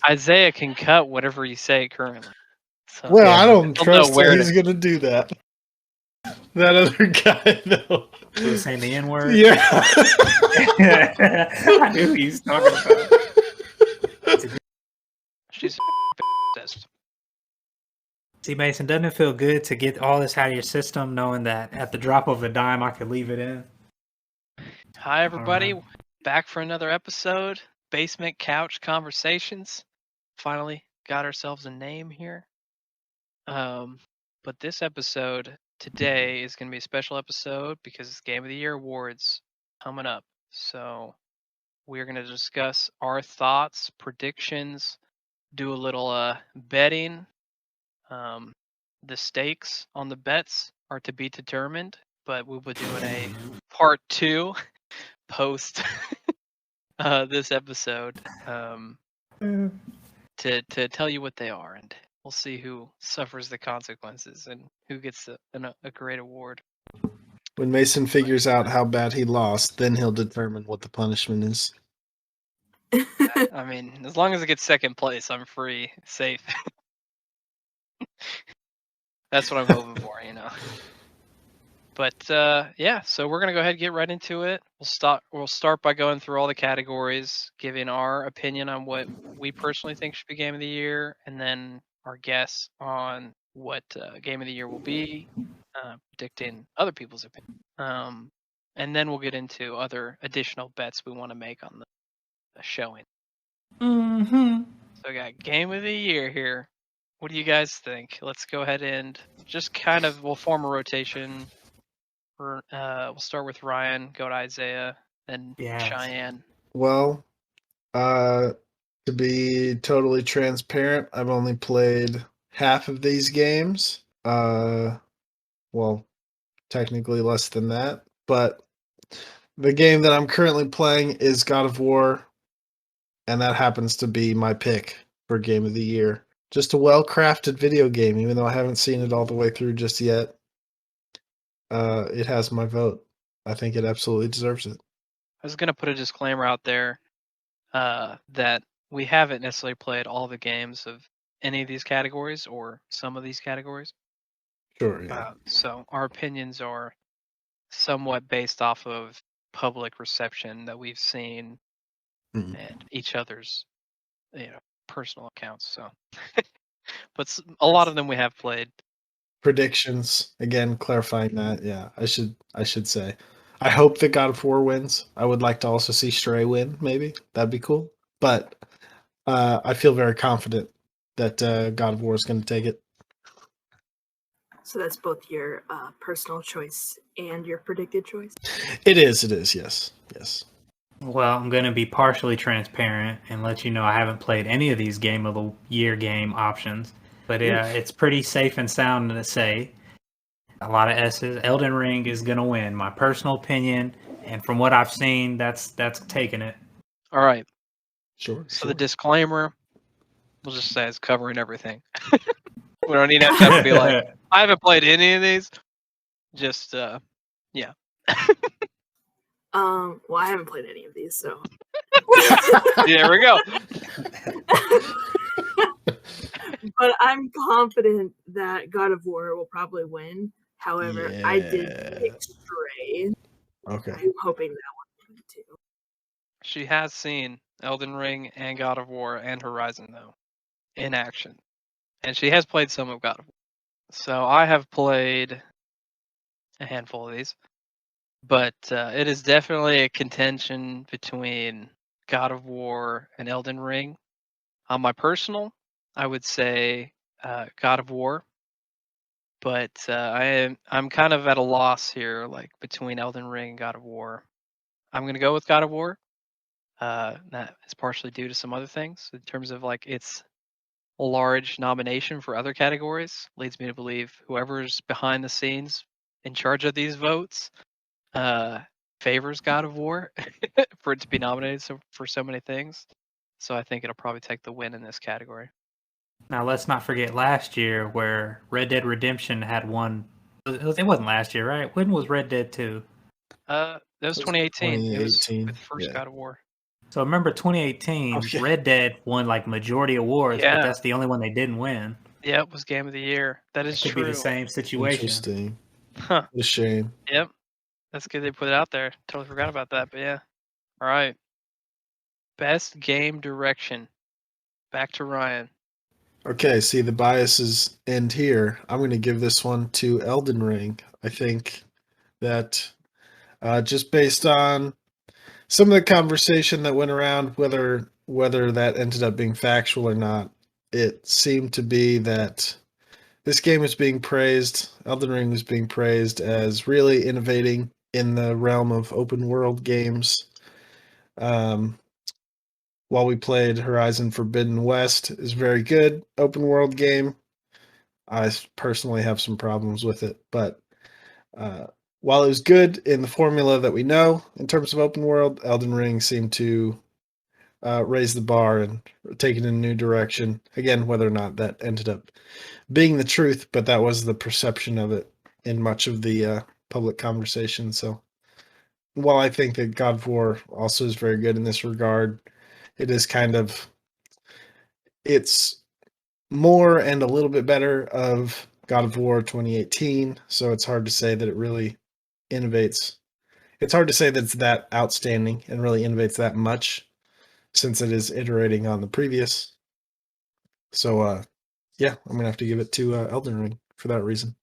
this. Isaiah can cut whatever you say currently. So, Well, I don't he'll trust know where that he's going to do that. That other guy, though. Who was saying the N-word? Yeah. I knew he was talking about. She's pissed. See, Mason, doesn't it feel good to get all this out of your system, knowing that at the drop of a dime, I could leave it in? Hi, everybody. Back for another episode. Basement Couch Conversations. Finally got ourselves a name here. But this episode today is going to be a special episode because it's Game of the Year awards coming up. So we're going to discuss our thoughts, predictions, do a little betting. The stakes on the bets are to be determined, but we'll be doing a part 2 post this episode to tell you what they are, and we'll see who suffers the consequences and who gets a great award. When Mason figures out how bad he lost, then he'll determine what the punishment is. I mean, as long as it gets second place, I'm free, safe. That's what I'm hoping for, But yeah, so we're gonna go ahead and get right into it. We'll start by going through all the categories, giving our opinion on what we personally think should be Game of the Year, and then our guess on what Game of the Year will be, predicting other people's opinion. And then we'll get into other additional bets we want to make on the showing. Mm-hmm. So I got Game of the Year here. What do you guys think? Let's go ahead and just we'll form a rotation. We'll start with Ryan, go to Isaiah, then Cheyenne. Well, to be totally transparent, I've only played half of these games. Well, technically less than that. But the game that I'm currently playing is God of War, and that happens to be my pick for Game of the Year. Just a well-crafted video game, even though I haven't seen it all the way through just yet. It has my vote. I think it absolutely deserves it. I was going to put a disclaimer out there that we haven't necessarily played all the games of any of these categories or some of these categories. Sure, yeah. So our opinions are somewhat based off of public reception that we've seen and each other's personal accounts. So, but a lot of them we have played. Predictions, again, clarifying that. Yeah, I should say. I hope that God of War wins. I would like to also see Stray win, maybe. That'd be cool. But I feel very confident that God of War is going to take it. So that's both your personal choice and your predicted choice? It is, yes. Well, I'm going to be partially transparent and let you know I haven't played any of these Game of the Year game options. But it's pretty safe and sound to say. A lot of S's. Elden Ring is going to win. My personal opinion, and from what I've seen, that's taking it. All right. Sure. So the disclaimer, we'll just say it's covering everything. We don't even have to be like, I haven't played any of these. Just, yeah. Well, I haven't played any of these, so. There we go. But I'm confident that God of War will probably win. However, I did pick Stray. Okay. I'm hoping that one will too. She has seen Elden Ring and God of War and Horizon, though, in action. And she has played some of God of War. So I have played a handful of these. But it is definitely a contention between God of War and Elden Ring. On my personal, I would say God of War. But I'm kind of at a loss here, like between Elden Ring and God of War. I'm going to go with God of War. That is partially due to some other things in terms of like its large nomination for other categories. Leads me to believe whoever's behind the scenes in charge of these votes favors God of War for it to be nominated for so many things. So I think it'll probably take the win in this category. Now let's not forget last year where Red Dead Redemption had won. It wasn't last year, right? When was Red Dead 2? That was 2018. It was 2018, the first God of War. So remember 2018, Okay. Red Dead won like majority awards, Yeah. but that's the only one they didn't win. Yeah, it was game of the year. That is It could true. be the same situation. Interesting. Huh. What a shame. Yep. That's good they put it out there. Totally forgot about that, but yeah. All right. Best game direction. Back to Ryan. Okay, see, the biases end here. I'm going to give this one to Elden Ring. I think that just based on some of the conversation that went around, whether that ended up being factual or not, it seemed to be that this game was being praised, Elden Ring was being praised as really innovating in the realm of open world games. While we played Horizon Forbidden West, is a very good open world game. I personally have some problems with it, but while it was good in the formula that we know in terms of open world, Elden Ring seemed to raise the bar and take it in a new direction. Again, whether or not that ended up being the truth, but that was the perception of it in much of the public conversation. So while I think that God of War also is very good in this regard, it is it's more and a little bit better of God of War 2018. So it's hard to say that it really innovates. It's hard to say that it's that outstanding and really innovates that much since it is iterating on the previous. So, yeah, I'm going to have to give it to Elden Ring for that reason.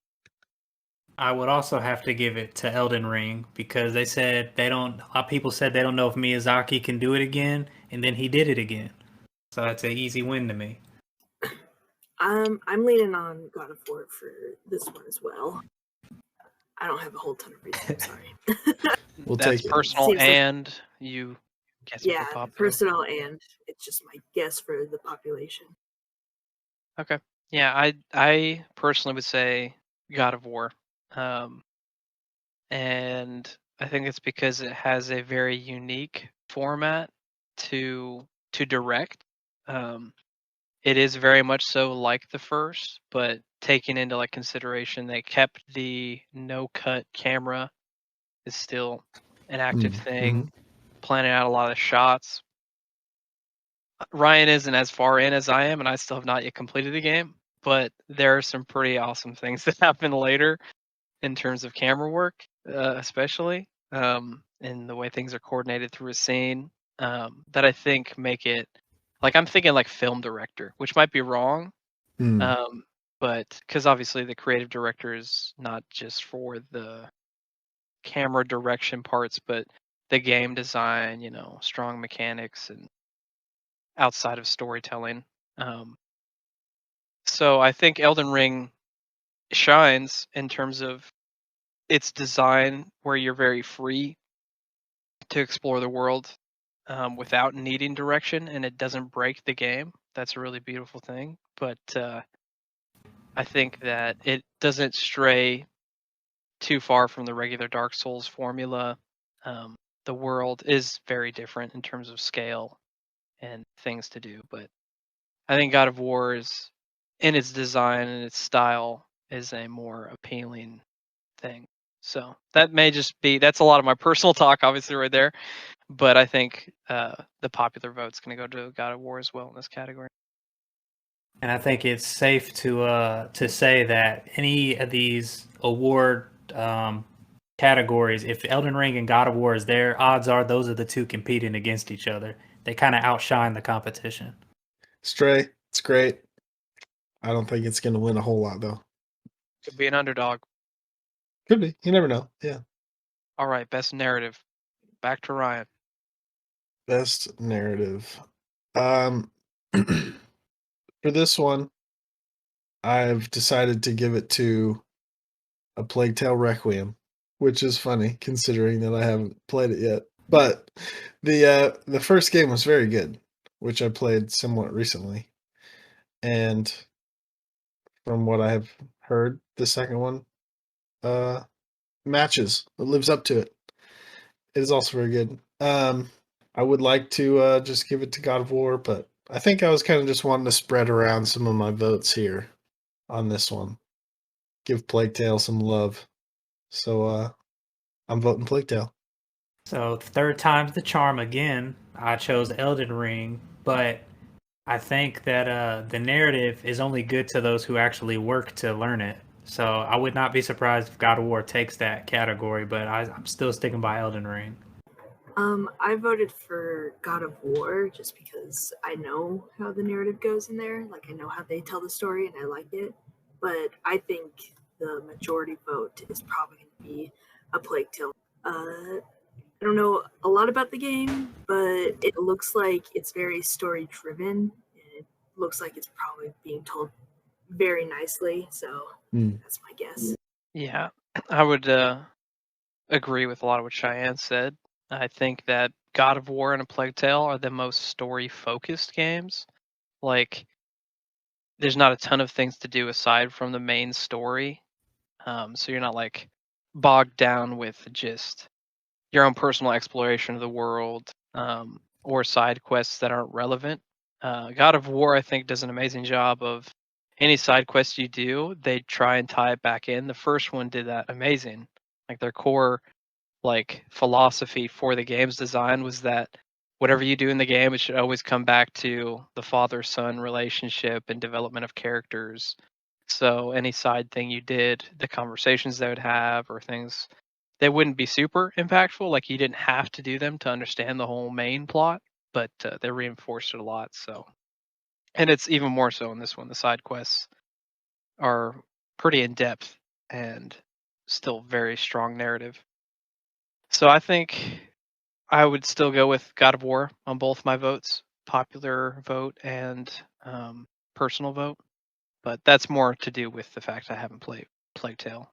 I would also have to give it to Elden Ring because they said a lot of people said they don't know if Miyazaki can do it again, and then he did it again. So that's an easy win to me. I'm leaning on God of War for this one as well. I don't have a whole ton of reasons. I'm sorry. We'll That's take it. personal, Seems like- and you guess Yeah, for popular. personal, and it's just my guess for the population. Okay. Yeah, I personally would say God of War. And I think it's because it has a very unique format to direct. It is very much so like the first, but taking into like consideration they kept the no cut camera is still an active thing, planning out a lot of shots. Ryan isn't as far in as I am, and I still have not yet completed the game, but there are some pretty awesome things that happen later in terms of camera work, especially, and the way things are coordinated through a scene, that I think make it like I'm thinking like film director, which might be wrong, but because obviously the creative director is not just for the camera direction parts, but the game design, strong mechanics and outside of storytelling. So I think Elden Ring shines in terms of its design, where you're very free to explore the world without needing direction, and it doesn't break the game. That's a really beautiful thing. But I think that it doesn't stray too far from the regular Dark Souls formula. The world is very different in terms of scale and things to do, but I think God of War is, in its design and its style, is a more appealing thing. So that may just be, that's a lot of my personal talk, obviously, right there. But I think the popular vote's going to go to God of War as well in this category. And I think it's safe to say that any of these award categories, if Elden Ring and God of War is there, odds are those are the two competing against each other. They kind of outshine the competition. Stray, it's great. I don't think it's going to win a whole lot, though. Could be an underdog. Could be. You never know. Yeah. All right, best narrative. Back to Ryan. Best narrative. For this one, I've decided to give it to A Plague Tale Requiem, which is funny considering that I haven't played it yet. But the first game was very good, which I played somewhat recently. And from what I have heard, the second one matches. It lives up to it. It is also very good. I would like to just give it to God of War, but I think I was kind of just wanting to spread around some of my votes here on this one. Give Plague Tale some love. So I'm voting Plague Tale. So third time's the charm again. I chose Elden Ring, but I think that the narrative is only good to those who actually work to learn it. So I would not be surprised if God of War takes that category, but I'm still sticking by Elden Ring. I voted for God of War just because I know how the narrative goes in there. Like, I know how they tell the story and I like it. But I think the majority vote is probably going to be A Plague Tale. I don't know a lot about the game, but it looks like it's very story driven. And it looks like it's probably being told very nicely. So that's my guess. Yeah, I would agree with a lot of what Cheyenne said. I think that God of War and A Plague Tale are the most story-focused games. Like, there's not a ton of things to do aside from the main story, so you're not like bogged down with just your own personal exploration of the world, or side quests that aren't relevant. God of War, I think, does an amazing job of any side quest you do, they try and tie it back in. The first one did that amazing. Like their core philosophy for the game's design was that whatever you do in the game, it should always come back to the father-son relationship and development of characters. So any side thing you did, the conversations they would have, or things, they wouldn't be super impactful. Like you didn't have to do them to understand the whole main plot, but they reinforced it a lot. So, and it's even more so in this one. The side quests are pretty in depth and still very strong narrative. So I think I would still go with God of War on both my votes, popular vote and personal vote. But that's more to do with the fact I haven't played Plague Tale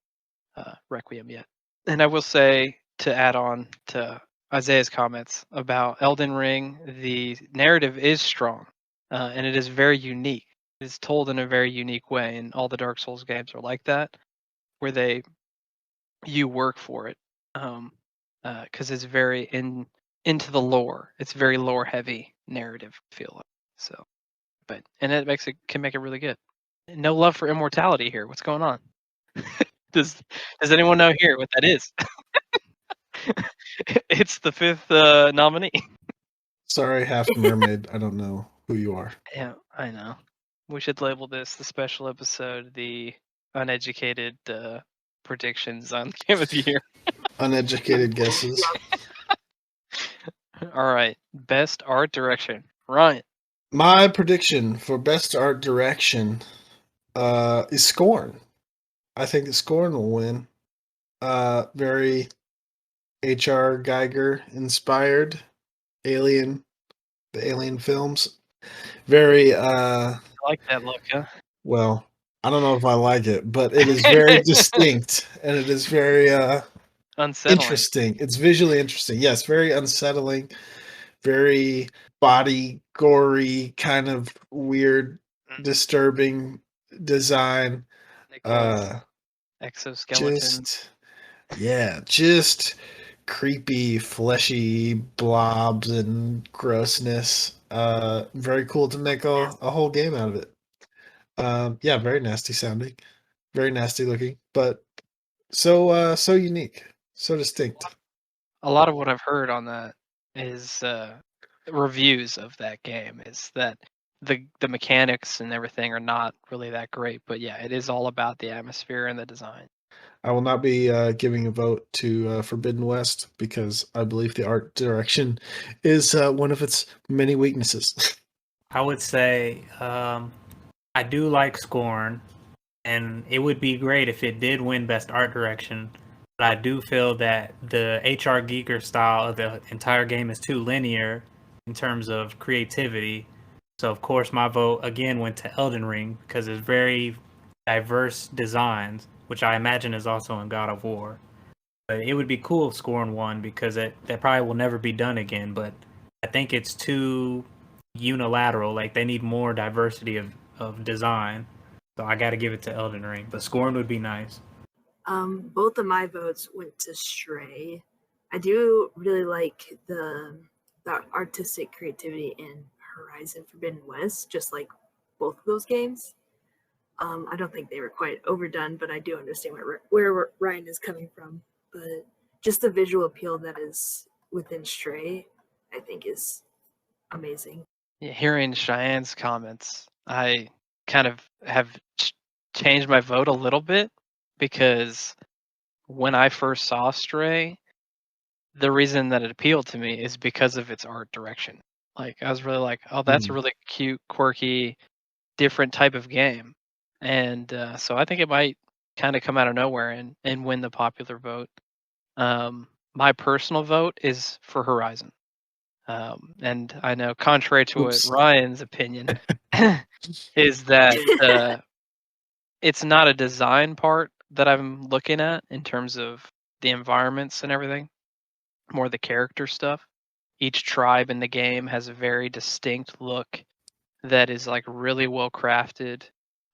Requiem yet. And I will say, to add on to Isaiah's comments about Elden Ring, the narrative is strong and it is very unique. It's told in a very unique way, and all the Dark Souls games are like that, where you work for it, because it's very into the lore. It's very lore heavy narrative, I feel like. So, and it can make it really good. No love for immortality here. What's going on? Does anyone know here what that is? It's the fifth nominee. Sorry, half mermaid. I don't know who you are. Yeah, I know. We should label this the special episode, the uneducated predictions on Game of the Year. Uneducated guesses. All right, best art direction, Ryan. My prediction for best art direction is Scorn. I think that Scorn will win. Very H.R. Geiger inspired the Alien films. Very I like that look, huh? well, I don't know if I like it, but it is very distinct and it is very Unsettling. interesting. It's visually interesting. Yes, very unsettling, very body gory, kind of weird, disturbing design. Exoskeleton. Just creepy, fleshy blobs and grossness. Very cool to make a whole game out of it. Yeah, very nasty sounding, very nasty looking, but so unique, so distinct. A lot of what I've heard on that is reviews of that game is that the mechanics and everything are not really that great, but yeah, it is all about the atmosphere and the design. I will not be giving a vote to Forbidden West because I believe the art direction is one of its many weaknesses. I would say I do like Scorn, and it would be great if it did win Best Art Direction. But I do feel that the H.R. Giger style of the entire game is too linear in terms of creativity. So, of course, my vote again went to Elden Ring because it's very diverse designs, which I imagine is also in God of War. But it would be cool if Scorn won because that probably will never be done again. But I think it's too unilateral. Like, they need more diversity of design. So I got to give it to Elden Ring. But Scorn would be nice. Both of my votes went to Stray. I do really like the artistic creativity in Horizon Forbidden West, just like both of those games. I don't think they were quite overdone, but I do understand where Ryan is coming from. But just the visual appeal that is within Stray, I think is amazing. Yeah, hearing Cheyenne's comments, I kind of have changed my vote a little bit because when I first saw Stray, the reason that it appealed to me is because of its art direction. Like I was really like, oh, that's a really cute, quirky, different type of game, and so I think it might kind of come out of nowhere and win the popular vote. My personal vote is for Horizon. And I know, contrary to what Ryan's opinion, is that it's not a design part that I'm looking at in terms of the environments and everything, more the character stuff. Each tribe in the game has a very distinct look that is like really well crafted.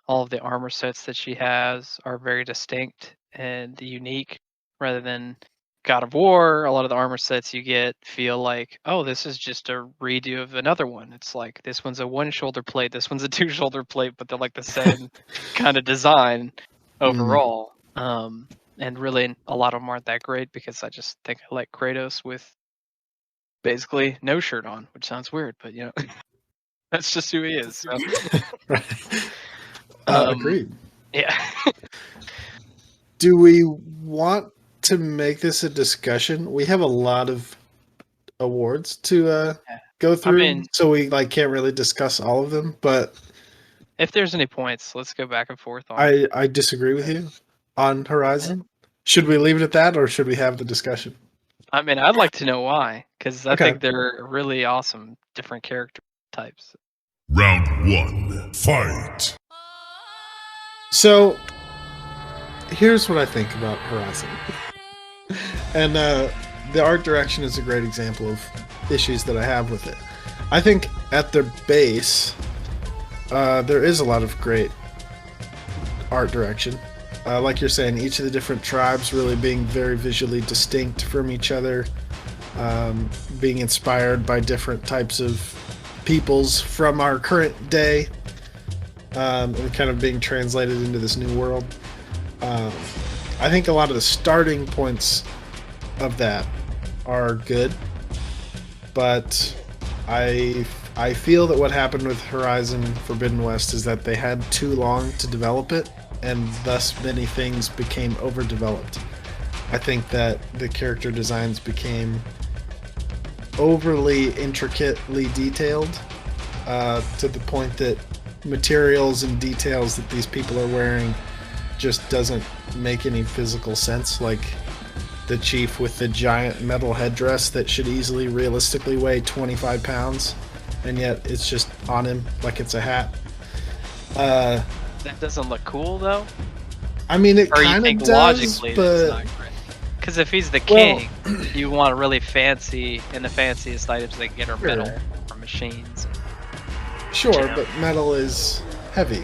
All of the armor sets that she has are very distinct and unique, rather than God of War. A lot of the armor sets you get feel like, oh, this is just a redo of another one. It's like this one's a one shoulder plate, this one's a two shoulder plate, but they're like the same kind of design overall. And really, a lot of them aren't that great because I just think I like Kratos with basically no shirt on, which sounds weird, but you know, that's just who he is. So. Agreed. Yeah. Do we want to make this a discussion? We have a lot of awards to go through, so we can't really discuss all of them. But if there's any points, let's go back and forth on. I disagree with you on Horizon. Should we leave it at that, or should we have the discussion? I mean, I'd like to know why, because I think they're really awesome, different character types. Round 1, fight. So, here's what I think about Horizon. And the art direction is a great example of issues that I have with it. I think at their base, there is a lot of great art direction. Like you're saying, each of the different tribes really being very visually distinct from each other, being inspired by different types of peoples from our current day, and kind of being translated into this new world. I think a lot of the starting points of that are good, but I feel that what happened with Horizon Forbidden West is that they had too long to develop it, and thus many things became overdeveloped. I think that the character designs became overly intricately detailed, to the point that materials and details that these people are wearing just doesn't make any physical sense. Like the chief with the giant metal headdress that should easily realistically weigh 25 pounds, and yet it's just on him like it's a hat. That doesn't look cool, though? I mean, it kind of does, logically but... Because if he's the king, you want really fancy, and the fanciest items they can get are metal or machines. Sure, but metal is heavy.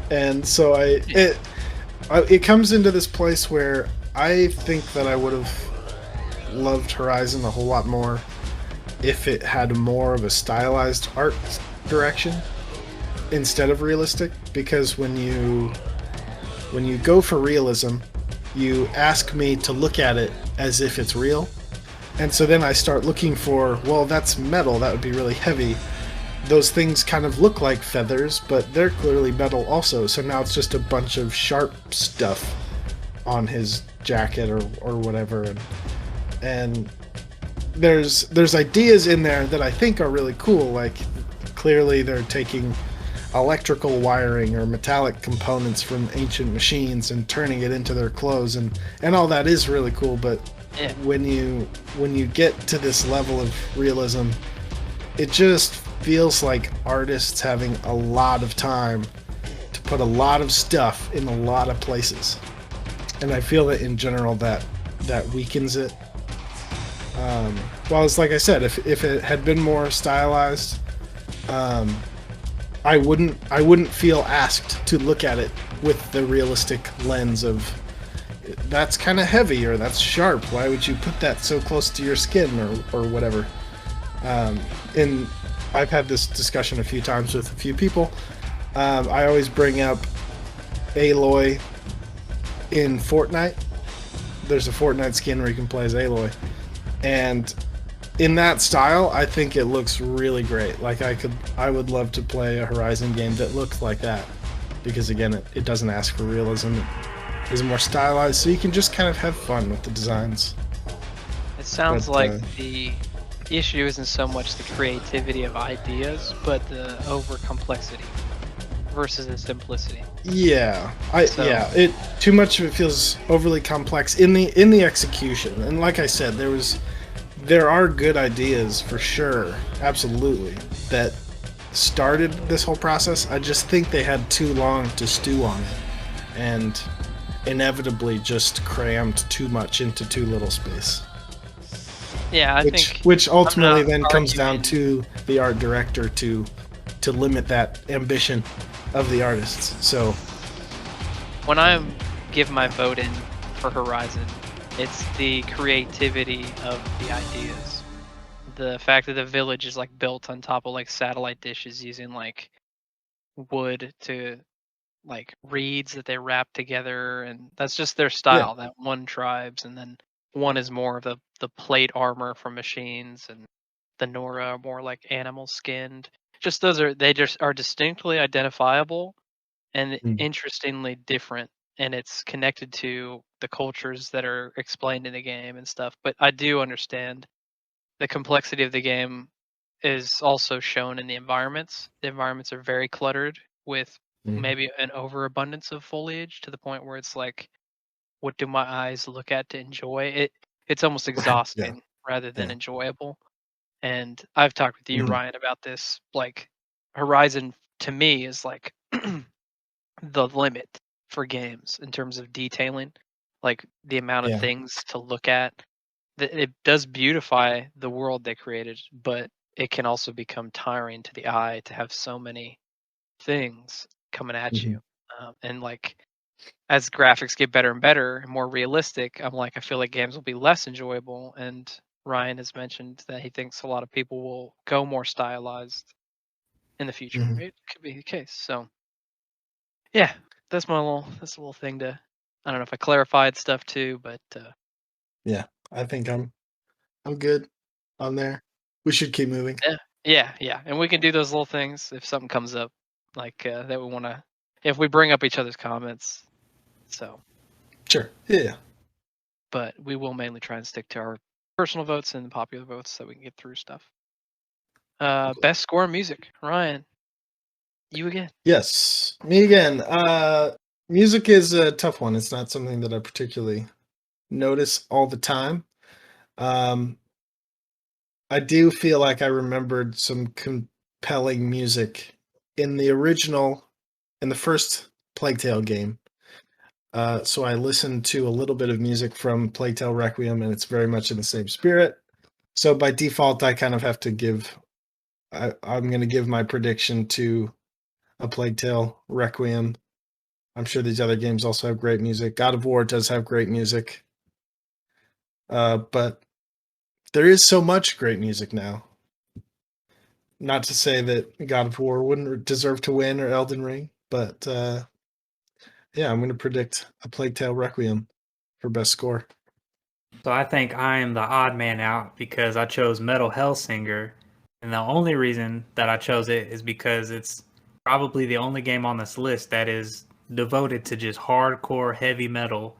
And so it comes into this place where I think that I would have loved Horizon a whole lot more if it had more of a stylized art direction instead of realistic, because when you go for realism, you ask me to look at it as if it's real, and so then I start looking for, well, that's metal, that would be really heavy. Those things kind of look like feathers, but they're clearly metal also, so now it's just a bunch of sharp stuff on his jacket or whatever, and there's ideas in there that I think are really cool. Like clearly they're taking electrical wiring or metallic components from ancient machines and turning it into their clothes, and all that is really cool, but when you get to this level of realism, it just feels like artists having a lot of time to put a lot of stuff in a lot of places, and I feel that in general that weakens it. Well, it's like I said, if it had been more stylized, I wouldn't feel asked to look at it with the realistic lens of that's kind of heavy or that's sharp. Why would you put that so close to your skin or whatever? And I've had this discussion a few times with a few people. I always bring up Aloy in Fortnite. There's a Fortnite skin where you can play as Aloy, and in that style, I think it looks really great. Like I would love to play a Horizon game that looks like that, because again, it doesn't ask for realism. It is more stylized, so you can just kind of have fun with the designs. It sounds But, like the issue isn't so much the creativity of ideas, but the over complexity versus the simplicity. Yeah, So- it too much of it feels overly complex in the execution. And like I said, there are good ideas for sure, absolutely, that started this whole process. I just think they had too long to stew on it, and inevitably just crammed too much into too little space. Yeah, I think Which ultimately I'm not then comes down arguing- to the art director to limit that ambition of the artists. So when I give my vote in for Horizon, it's the creativity of the ideas. The fact that the village is like built on top of like satellite dishes using like wood to like reeds that they wrap together, and that's just their style. That one tribe's, and then one is more of the plate armor from machines, and the Nora are more like animal skinned. Just they just are distinctly identifiable and interestingly different, and it's connected to the cultures that are explained in the game and stuff. But I do understand the complexity of the game is also shown in the environments. The environments are very cluttered with maybe an overabundance of foliage to the point where it's like, what do my eyes look at to enjoy it? It's almost exhausting rather than enjoyable. And I've talked with you, Ryan, about this. Like, Horizon to me is like the limit for games in terms of detailing, like the amount of things to look at. It does beautify the world they created, but it can also become tiring to the eye to have so many things coming at you. And like, as graphics get better and better and more realistic, I'm like, I feel like games will be less enjoyable. And Ryan has mentioned that he thinks a lot of people will go more stylized in the future. It could be the case. So yeah, that's a little thing to. I don't know if I clarified stuff too, but yeah, I think I'm good on there. We should keep moving. yeah, and we can do those little things if something comes up, like that we want to. If we bring up each other's comments, so. Sure. Yeah. But we will mainly try and stick to our personal votes and popular votes so we can get through stuff. Best score in music, Ryan. You again. Yes, me again. Music is a tough one. It's not something that I particularly notice all the time. I do feel like I remembered some compelling music in the first Plague Tale game. So I listened to a little bit of music from Plague Tale Requiem, and it's very much in the same spirit. So by default, I kind of have to I'm going to give my prediction to a Plague Tale Requiem. I'm sure these other games also have great music. God of War does have great music. But there is so much great music now. Not to say that God of War wouldn't deserve to win or Elden Ring, but yeah, I'm going to predict a Plague Tale Requiem for best score. So I think I am the odd man out because I chose Metal Hellsinger, and the only reason that I chose it is because it's probably the only game on this list that is devoted to just hardcore heavy metal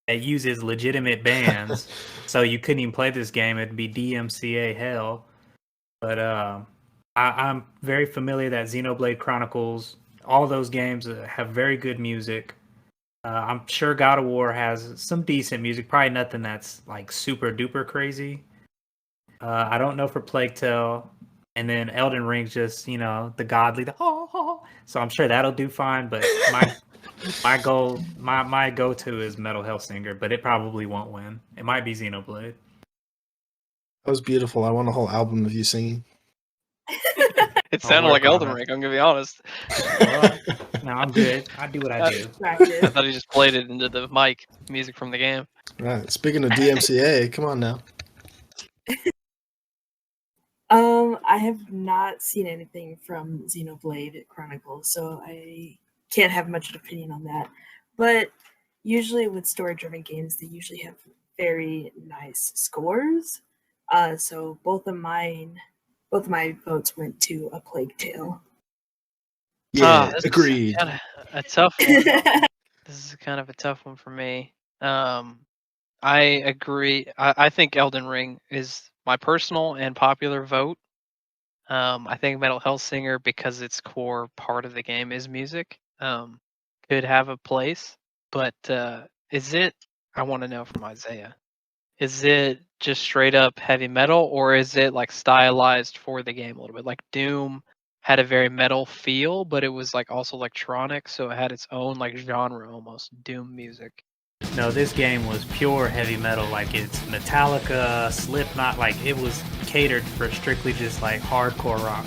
that uses legitimate bands. So you couldn't even play this game; it'd be DMCA hell. But I'm very familiar that Xenoblade Chronicles, all those games have very good music. I'm sure God of War has some decent music, probably nothing that's like super duper crazy. I don't know for Plague Tale, and then Elden Ring's just the godly, so I'm sure that'll do fine. But my go-to is Metal Hellsinger, but it probably won't win. It might be Xenoblade. That was beautiful. I want a whole album of you singing. It sounded like Elden Ring, I'm gonna be honest. No, I'm good. I do what I do. I thought he just played it into the mic, music from the game. Right. Speaking of DMCA, come on now. I have not seen anything from Xenoblade Chronicles, so I can't have much of an opinion on that. But usually with story-driven games, they usually have very nice scores. So both of my votes went to A Plague Tale. Yeah, This agreed. is kind of a tough one. This is kind of a tough one for me. I agree. I think Elden Ring is my personal and popular vote. I think Metal Hellsinger, because its core part of the game is music, could have a place. But is it? I want to know from Isaiah. Is it just straight up heavy metal, or is it like stylized for the game a little bit? Like Doom had a very metal feel, but it was like also electronic, so it had its own like genre almost, Doom music. No, this game was pure heavy metal. Like it's Metallica, Slipknot. Like it was catered for strictly just like hardcore rock.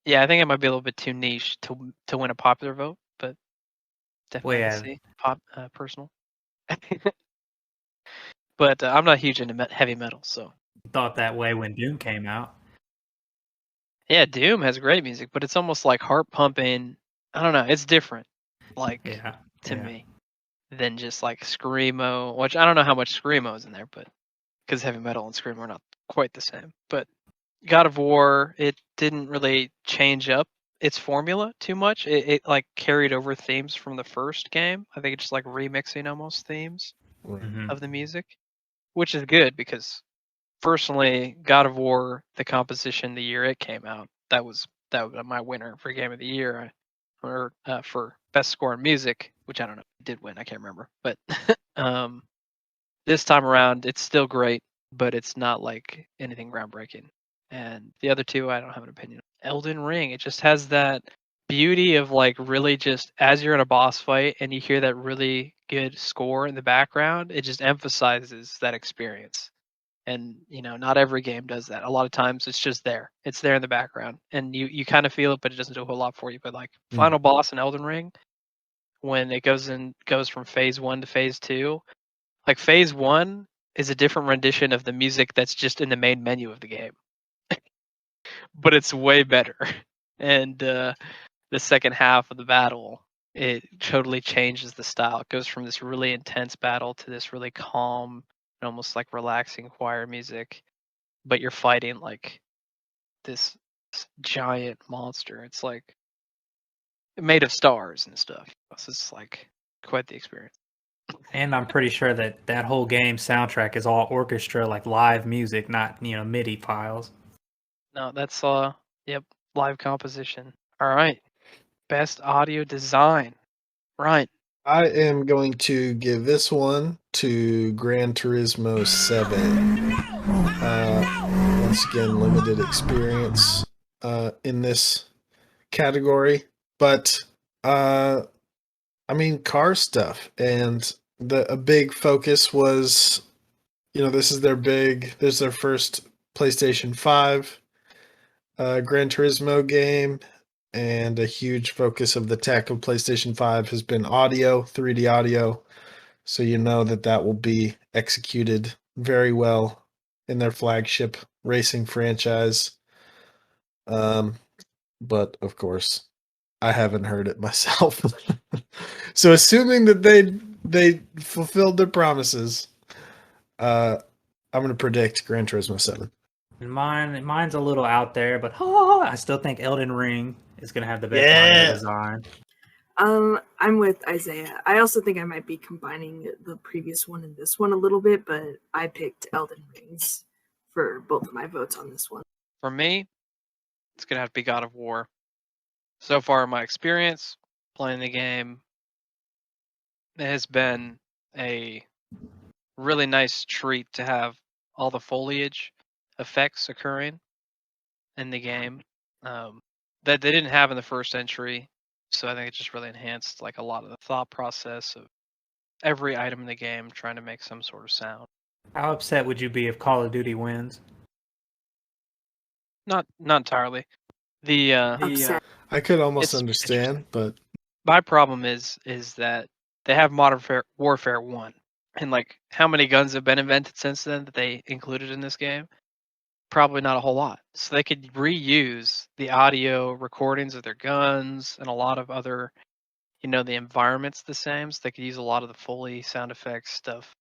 Yeah, I think it might be a little bit too niche to win a popular vote, but definitely I can see personal. But I'm not huge into heavy metal, so. Thought that way when Doom came out. Yeah, Doom has great music, but it's almost like heart pumping. I don't know, it's different, like to me, than just like screamo. Which I don't know how much screamo is in there, but because heavy metal and screamo are not quite the same. But God of War, it didn't really change up its formula too much. It like carried over themes from the first game. I think it's just like remixing almost themes Mhm. of the music, which is good because personally, God of War, the composition the year it came out, that was my winner for Game of the Year, or for best score in music, which I don't know, it did win. I can't remember, but this time around, it's still great, but it's not like anything groundbreaking. And the other two, I don't have an opinion. Elden Ring, it just has that beauty of like really just as you're in a boss fight and you hear that really good score in the background, it just emphasizes that experience. And not every game does that. A lot of times it's just there. It's there in the background, and you kind of feel it, but it doesn't do a whole lot for you. But like final boss in Elden Ring, when it goes from phase 1 to phase 2, like phase 1 is a different rendition of the music that's just in the main menu of the game, but it's way better. And the second half of the battle, it totally changes the style. It goes from this really intense battle to this really calm and almost like relaxing choir music, but you're fighting like this giant monster. It's like made of stars and stuff. So it's like quite the experience. And I'm pretty sure that whole game soundtrack is all orchestra, like live music, not MIDI files. No, that's yep, live composition. All right, best audio design. Right. I am going to give this one to Gran Turismo 7. Once again, limited experience in this category, but I mean, car stuff, and a big focus was, this is their first PlayStation 5 Gran Turismo game, and a huge focus of the tech of PlayStation 5 has been audio, 3D audio. So that will be executed very well in their flagship racing franchise. But of course, I haven't heard it myself. So assuming that they fulfilled their promises, I'm going to predict Gran Turismo 7. Mine's a little out there, but I still think Elden Ring is gonna have the best audio design. I'm with Isaiah. I also think I might be combining the previous one and this one a little bit, but I picked Elden Rings for both of my votes on this one. For me, it's gonna have to be God of War. So far, in my experience playing the game, it has been a really nice treat to have all the foliage effects occurring in the game that they didn't have in the first entry. So I think it just really enhanced like a lot of the thought process of every item in the game trying to make some sort of sound. How upset would you be if Call of Duty wins? Not entirely. Upset. I could almost understand, but my problem is that they have Modern Warfare 1, and like how many guns have been invented since then that they included in this game? Probably not a whole lot. So they could reuse the audio recordings of their guns and a lot of other, the environment's the same. So they could use a lot of the Foley sound effects stuff,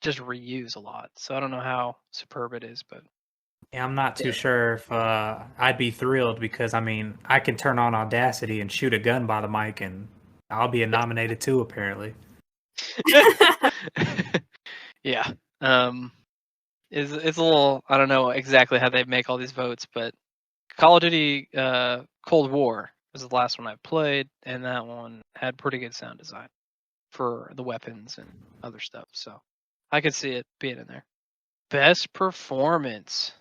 just reuse a lot. So I don't know how superb it is, but Yeah, I'm not too sure if I'd be thrilled because I mean I can turn on Audacity and shoot a gun by the mic, and I'll be nominated too. Apparently, yeah. It's a little, I don't know exactly how they make all these votes, but Call of Duty Cold War was the last one I played, and that one had pretty good sound design for the weapons and other stuff. So I could see it being in there. Best performance.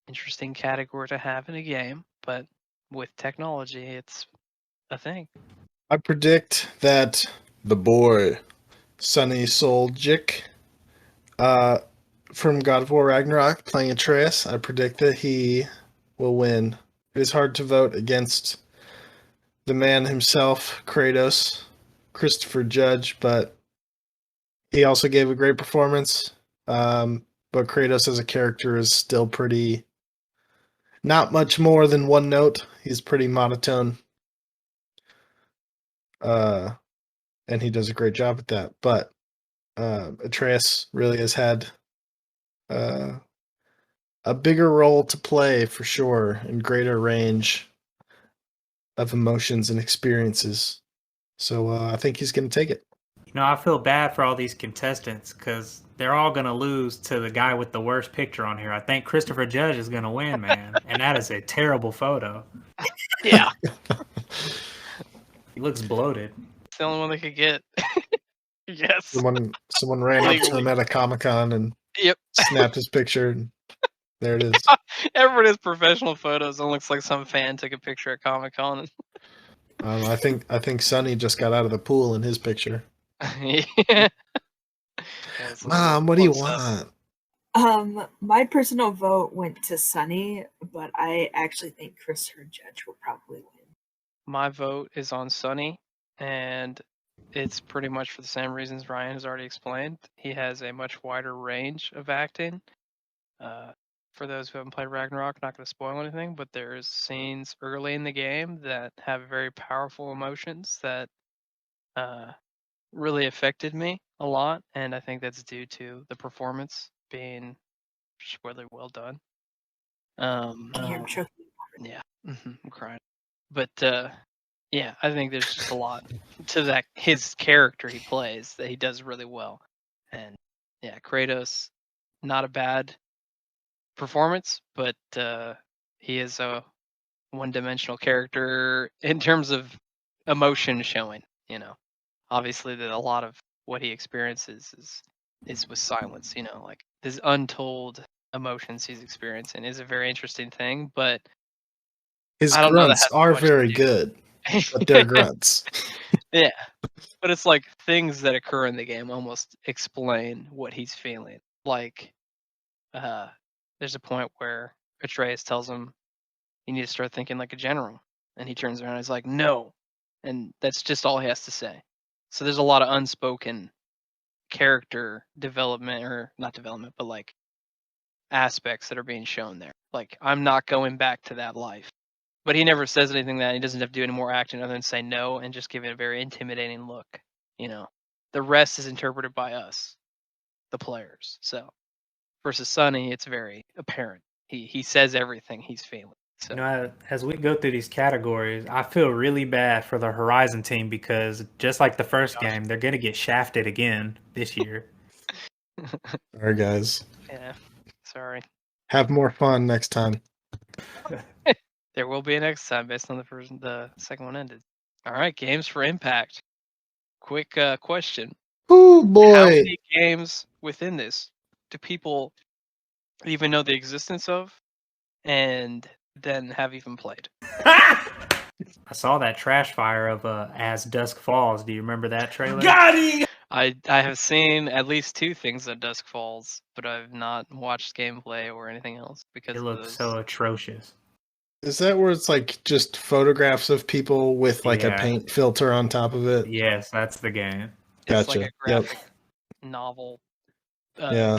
Interesting category to have in a game, but with technology, it's a thing. I predict that the boy, Sonny Soljic, from God of War Ragnarok, playing Atreus, I predict that he will win. It is hard to vote against the man himself, Kratos, Christopher Judge, but he also gave a great performance. But Kratos as a character is still pretty, not much more than one note. He's pretty monotone. And he does a great job at that. But Atreus really has had a bigger role to play for sure, and greater range of emotions and experiences. So I think he's going to take it. you know I feel bad for all these contestants because they're all gonna lose to the guy with the worst picture on here. I think Christopher Judge is gonna win, man, and that is a terrible photo. Yeah. He looks bloated. It's the only one they could get. Yes. Someone ran up to him at a Comic-Con and Yep. snapped his picture, and there it is. Everyone has professional photos and looks like some fan took a picture at Comic-Con. I think Sonny just got out of the pool in his picture. Yeah. Mom, what do you want? My personal vote went to Sunny, but I actually think Christopher Judge will probably win. My vote is on Sunny, and it's pretty much for the same reasons Ryan has already explained. He has a much wider range of acting. For those who haven't played Ragnarok, not going to spoil anything, but there's scenes early in the game that have very powerful emotions that really affected me a lot, and I think that's due to the performance being just really well done. I'm choking. Yeah, I'm crying. But yeah, I think there's just a lot to that his character he plays that he does really well, and yeah, Kratos, not a bad performance, but he is a one-dimensional character in terms of emotion showing. You know, obviously that a lot of what he experiences is with silence. You know, like his untold emotions he's experiencing is a very interesting thing, but His I don't know that grunts has are much to very do. good, but they're grunts. Yeah, but it's like things that occur in the game almost explain what he's feeling. Like, there's a point where Atreus tells him, "You need to start thinking like a general," and he turns around and is like, "No," and that's just all he has to say. So there's a lot of unspoken character development, or not development, but like aspects that are being shown there. Like, I'm not going back to that life. But he never says anything that he doesn't have to do any more acting other than say no and just give it a very intimidating look. You know, the rest is interpreted by us, the players. So versus Sonny, it's very apparent. He says everything he's feeling. So You know, as we go through these categories, I feel really bad for the Horizon team because just like the first game, they're going to get shafted again this year. All right, guys. yeah, sorry. Have more fun next time. There will be a next time based on the second one ended. All right, games for impact. Quick question. Oh How boy. many games within this do people even know the existence of and then have even played? I saw that trash fire of As Dusk Falls. Do you remember that trailer? I have seen at least 2 things at Dusk Falls, but I've not watched gameplay or anything else because It of looks those. so atrocious. Is that where it's like just photographs of people with like a Yeah. paint filter on top of it? Yes, that's the game. It's like Gotcha. a graphic novel Yeah.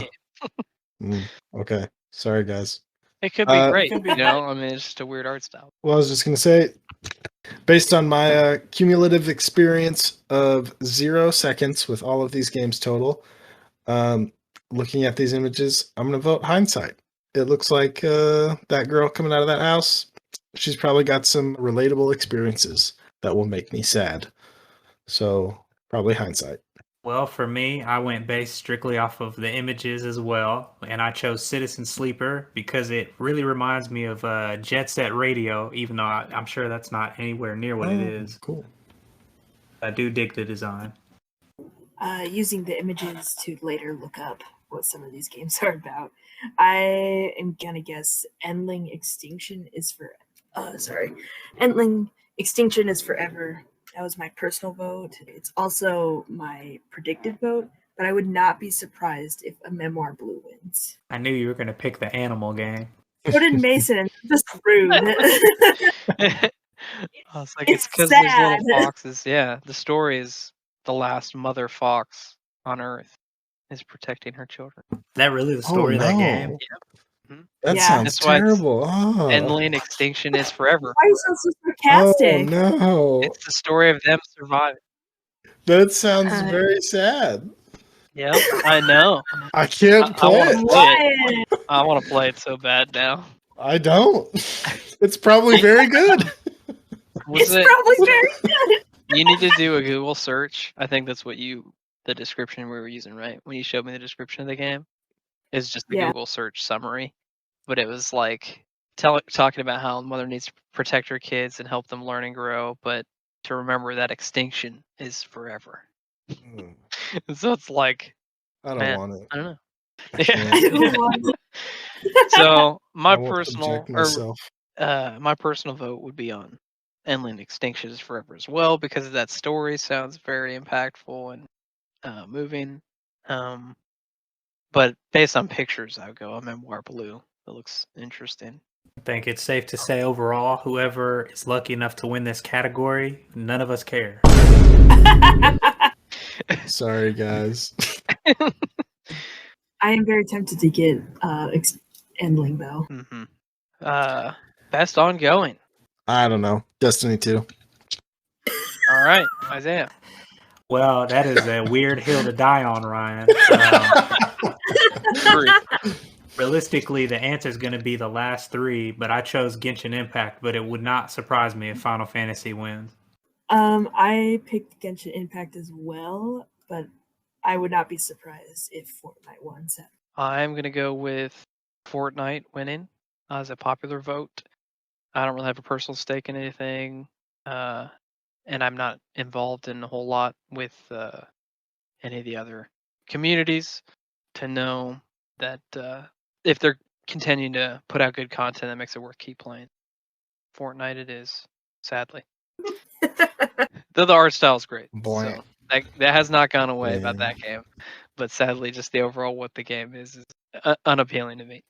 game. Okay. Sorry, guys. It could be great, could be you know? I mean, it's just a weird art style. Well, I was just going to say, based on my cumulative experience of 0 seconds with all of these games total, looking at these images, I'm going to vote hindsight. It looks like that girl coming out of that house, she's probably got some relatable experiences that will make me sad. So probably hindsight. Well, for me, I went based strictly off of the images as well, and I chose Citizen Sleeper because it really reminds me of Jet Set Radio, even though I'm sure that's not anywhere near what it is. Cool. I do dig the design. Using the images to later look up what some of these games are about, I am gonna guess Endling Extinction is Endling Extinction is Forever. That was my personal vote. It's also my predicted vote, but I would not be surprised if a Memoir Blue wins. I knew you were going to pick the animal game. So did Mason, and that's just rude. I was like, it's because there's little foxes. Yeah, the story is the last mother fox on Earth is protecting her children. Is that really the story of that game? That Yeah. sounds That's why it's terrible. Endling Extinction is Forever. Why are you so sarcastic? Oh, no. It's the story of them surviving. That sounds very sad. Yep, I know. I can't play wanna it. play it. I want to play it so bad now. I don't. It's probably very good. Was it? Probably very good. You need to do a Google search. I think that's what the description we were using, right? When you showed me the description of the game, is just the Yeah. Google search summary. But it was like talking about how the mother needs to protect her kids and help them learn and grow, but to remember that extinction is forever. So it's like, I don't man, want it. I don't know. I can't. So my I won't personal subject myself. my personal vote would be on Endling Extinction is Forever as well, because that story sounds very impactful and moving. But based on pictures, I would go a Memoir Blue. That looks interesting. I think it's safe to say overall, whoever is lucky enough to win this category, none of us care. Sorry, guys. I am very tempted to get Endling though. Mm-hmm. Best ongoing. I don't know. Destiny 2. All right, Isaiah. Well, that is a weird hill to die on, Ryan. Realistically, the answer is going to be the last three, but I chose Genshin Impact, but it would not surprise me if Final Fantasy wins. I picked Genshin Impact as well, but I would not be surprised if Fortnite won. So. I'm going to go with Fortnite winning as a popular vote. I don't really have a personal stake in anything, and I'm not involved in a whole lot with any of the other communities to know that if they're continuing to put out good content, that makes it worth keep playing. Fortnite it is, sadly. Though the art style is great. Boy. So that has not gone away about that game. But sadly, just the overall what the game is unappealing to me.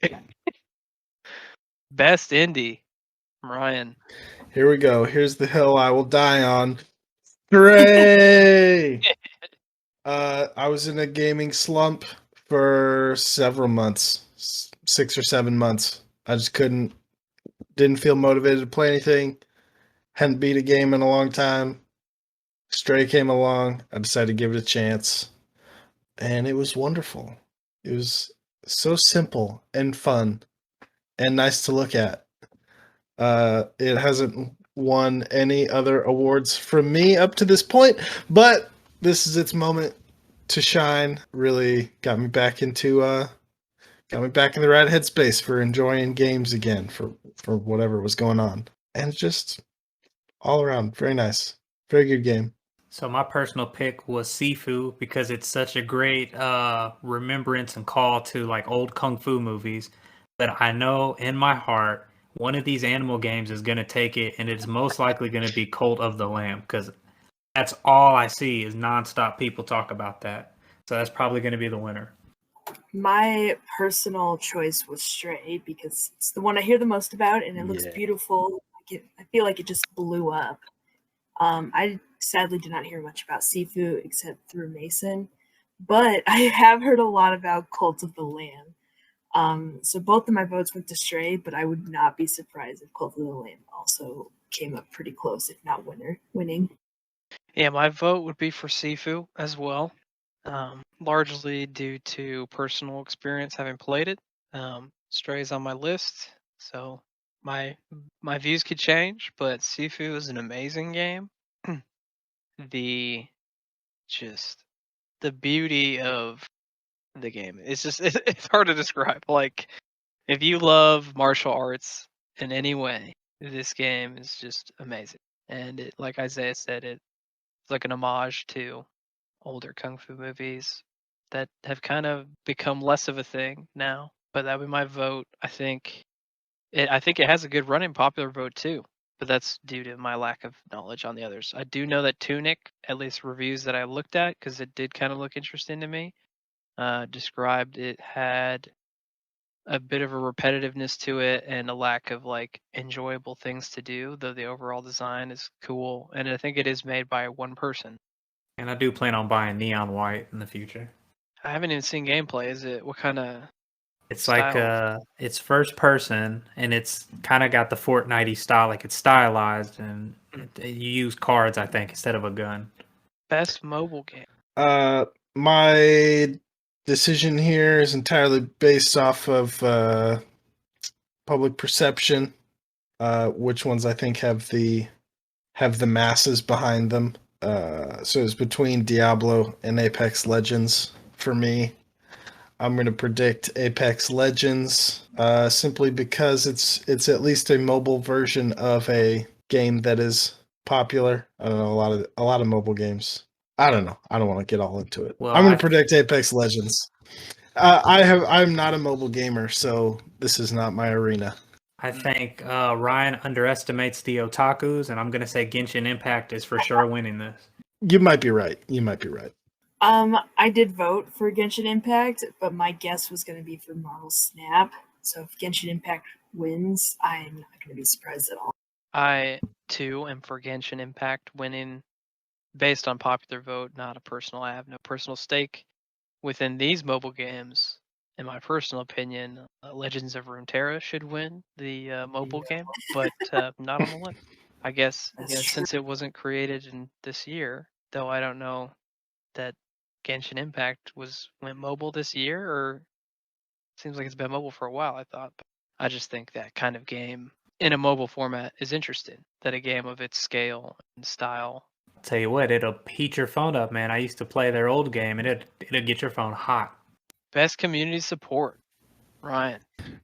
Best indie, Ryan. Here we go. Here's the hill I will die on. Hooray! I was in a gaming slump for several months, 6 or 7 months. I just didn't feel motivated to play anything. Hadn't beat a game in a long time. Stray came along. I decided to give it a chance. And it was wonderful. It was so simple and fun and nice to look at. It hasn't won any other awards from me up to this point, but this is its moment to shine. Really got me back in the right headspace for enjoying games again for whatever was going on. And just all around, very nice. Very good game. So my personal pick was Sifu because it's such a great remembrance and call to like old kung fu movies. But I know in my heart, one of these animal games is going to take it, and it's most likely going to be Cult of the Lamb because that's all I see is nonstop people talk about that. So that's probably going to be the winner. My personal choice was Stray because it's the one I hear the most about, and it looks beautiful. I feel like it just blew up. I sadly did not hear much about Sifu except through Mason, but I have heard a lot about Cult of the Lamb. So both of my votes went to Stray, but I would not be surprised if Cult of the Lamb also came up pretty close, if not winning. Yeah, my vote would be for Sifu as well. largely due to personal experience having played it. Stray's on my list, so my views could change, but Sifu is an amazing game. the just the beauty of the game. It's just it's hard to describe. Like if you love martial arts in any way, this game is just amazing. And it, like Isaiah said, it's like an homage to older kung fu movies that have kind of become less of a thing now. But that would be my vote. I think it has a good running popular vote too. But that's due to my lack of knowledge on the others. I do know that Tunic, at least reviews that I looked at, because it did kind of look interesting to me, described it had a bit of a repetitiveness to it and a lack of like enjoyable things to do, though the overall design is cool. And I think it is made by one person. And I do plan on buying Neon White in the future. I haven't even seen gameplay. Is it what kind of? It's style? like it's first person, and it's kind of got the Fortnite-y style, like it's stylized, and you use cards, I think, instead of a gun. Best mobile game. My decision here is entirely based off of public perception. Which ones I think have the masses behind them. So it's between Diablo and Apex Legends for me. I'm going to predict Apex Legends simply because it's at least a mobile version of a game that is popular. I don't know, a lot of mobile games. I don't know. I don't want to get all into it. Well, I'm going to predict Apex Legends. I'm not a mobile gamer, so this is not my arena. I think Ryan underestimates the otakus, and I'm going to say Genshin Impact is for sure winning this. You might be right. I did vote for Genshin Impact, but my guess was going to be for Marvel Snap. So if Genshin Impact wins, I'm not going to be surprised at all. I too am for Genshin Impact winning based on popular vote, not a personal. I have no personal stake within these mobile games. In my personal opinion, Legends of Runeterra should win the mobile game, but not on the list. I guess since it wasn't created in this year, though I don't know that Genshin Impact went mobile this year, or seems like it's been mobile for a while. I thought, but I just think that kind of game in a mobile format is interesting. That a game of its scale and style. I'll tell you what, it'll heat your phone up, man. I used to play their old game, and it'll get your phone hot. Best community support, Ryan.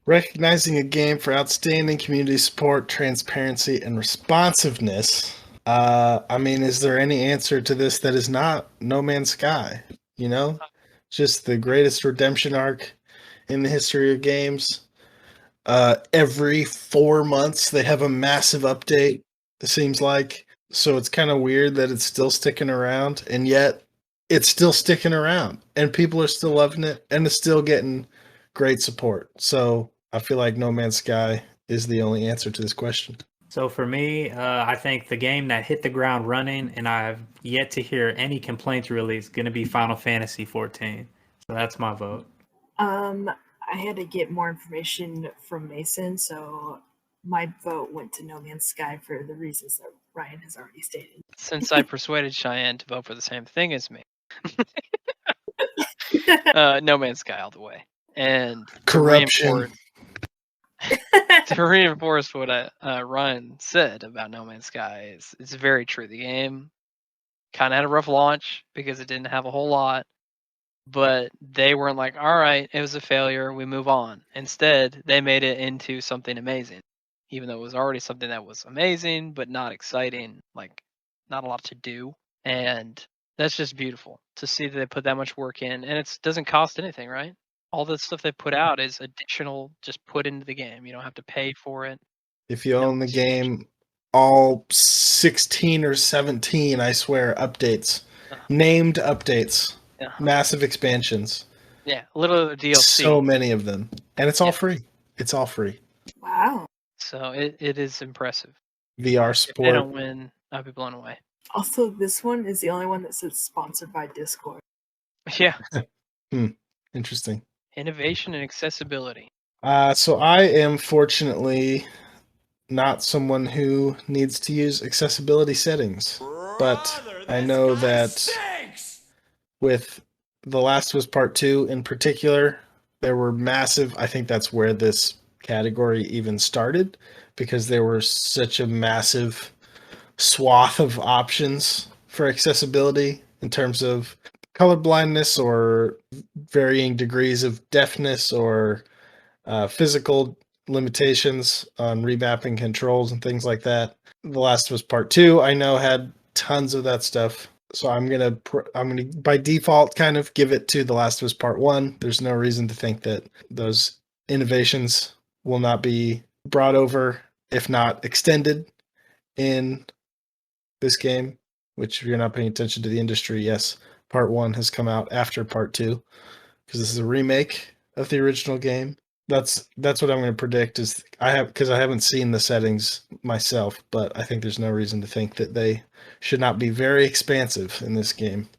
Recognizing a game for outstanding community support, transparency, and responsiveness. I mean, is there any answer to this that is not No Man's Sky? You know, just the greatest redemption arc in the history of games. Every 4 months, they have a massive update, it seems like. So it's kind of weird that it's still sticking around, and yet it's still sticking around, and people are still loving it, and it's still getting great support. So I feel like No Man's Sky is the only answer to this question. So for me, I think the game that hit the ground running, and I've yet to hear any complaints really, is going to be Final Fantasy 14. So that's my vote. I had to get more information from Mason, so my vote went to No Man's Sky for the reasons that Ryan has already stated. Since I persuaded Cheyenne to vote for the same thing as me. No Man's Sky all the way. And Corruption. To reinforce what Ryan said about No Man's Sky, it's very true. The game kind of had a rough launch because it didn't have a whole lot, but they weren't like, all right, it was a failure, we move on. Instead, they made it into something amazing, even though it was already something that was amazing, but not exciting, like not a lot to do. And that's just beautiful to see that they put that much work in, and it doesn't cost anything, right? All the stuff they put out is additional, just put into the game. You don't have to pay for it. If you own the game, all 16 or 17, I swear, updates. Named updates. Massive expansions. Yeah, a little DLC. So many of them. And it's all free. It's all free. Wow. So it is impressive. VR If support. they don't win, I'll be blown away. Also, this one is the only one that says sponsored by Discord. Yeah. Interesting. Innovation and accessibility. So I am fortunately not someone who needs to use accessibility settings, but I know that with The Last of Us Part 2 in particular, there were massive, I think that's where this category even started, because there were such a massive swath of options for accessibility in terms of color blindness or varying degrees of deafness or physical limitations on remapping controls and things like that. The Last of Us Part 2, I know, had tons of that stuff. So I'm gonna by default kind of give it to The Last of Us Part 1. There's no reason to think that those innovations will not be brought over, if not extended, in this game. Which, if you're not paying attention to the industry, yes, Part 1 has come out after Part 2 because this is a remake of the original game. That's what I'm going to predict. Is because I haven't seen the settings myself, but I think there's no reason to think that they should not be very expansive in this game.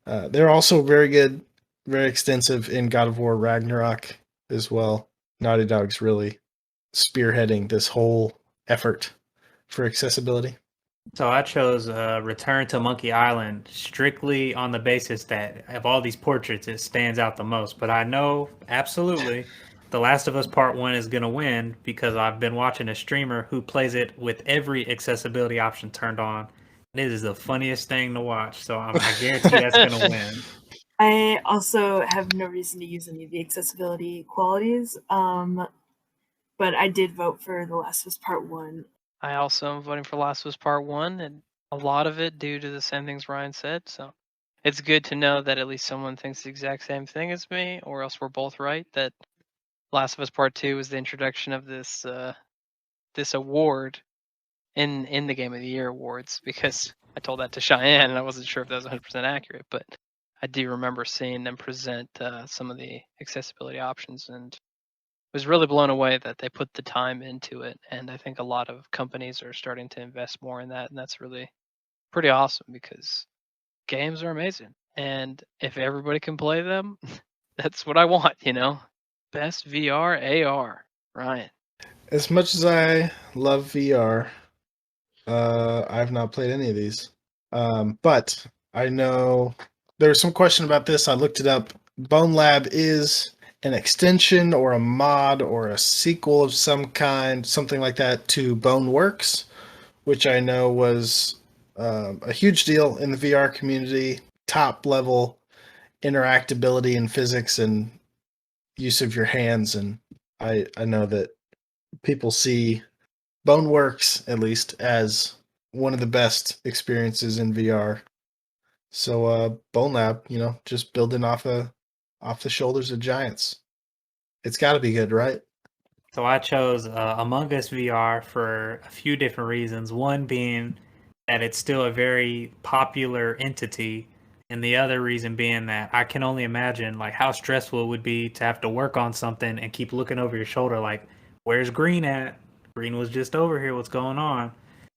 They're also very good, very extensive in God of War Ragnarok as well. Naughty Dog's really spearheading this whole effort for accessibility. So I chose Return to Monkey Island strictly on the basis that of all these portraits, it stands out the most. But I know absolutely The Last of Us Part 1 is going to win because I've been watching a streamer who plays it with every accessibility option turned on. It is the funniest thing to watch. So I guarantee that's going to win. I also have no reason to use any of the accessibility qualities, but I did vote for The Last of Us Part 1. I also am voting for Last of Us Part 1, and a lot of it due to the same things Ryan said. So it's good to know that at least someone thinks the exact same thing as me, or else we're both right, that Last of Us Part 2 is the introduction of this this award in the Game of the Year awards, because I told that to Cheyenne and I wasn't sure if that was 100% accurate, but I do remember seeing them present some of the accessibility options and was really blown away that they put the time into it. And I think a lot of companies are starting to invest more in that, and that's really pretty awesome because games are amazing. And if everybody can play them, that's what I want, you know? Best VR AR, Ryan. As much as I love VR, I've not played any of these. But I know there was some question about this. I looked it up. Bone Lab is an extension or a mod or a sequel of some kind, something like that, to Boneworks, which I know was a huge deal in the VR community. Top level interactability and physics and use of your hands. And I know that people see Boneworks, at least, as one of the best experiences in VR. So Bone Lab, just building off the shoulders of giants. It's got to be good, right? So I chose Among Us VR for a few different reasons. One being that it's still a very popular entity, and the other reason being that I can only imagine like how stressful it would be to have to work on something and keep looking over your shoulder like, where's Green at? Green was just over here. What's going on?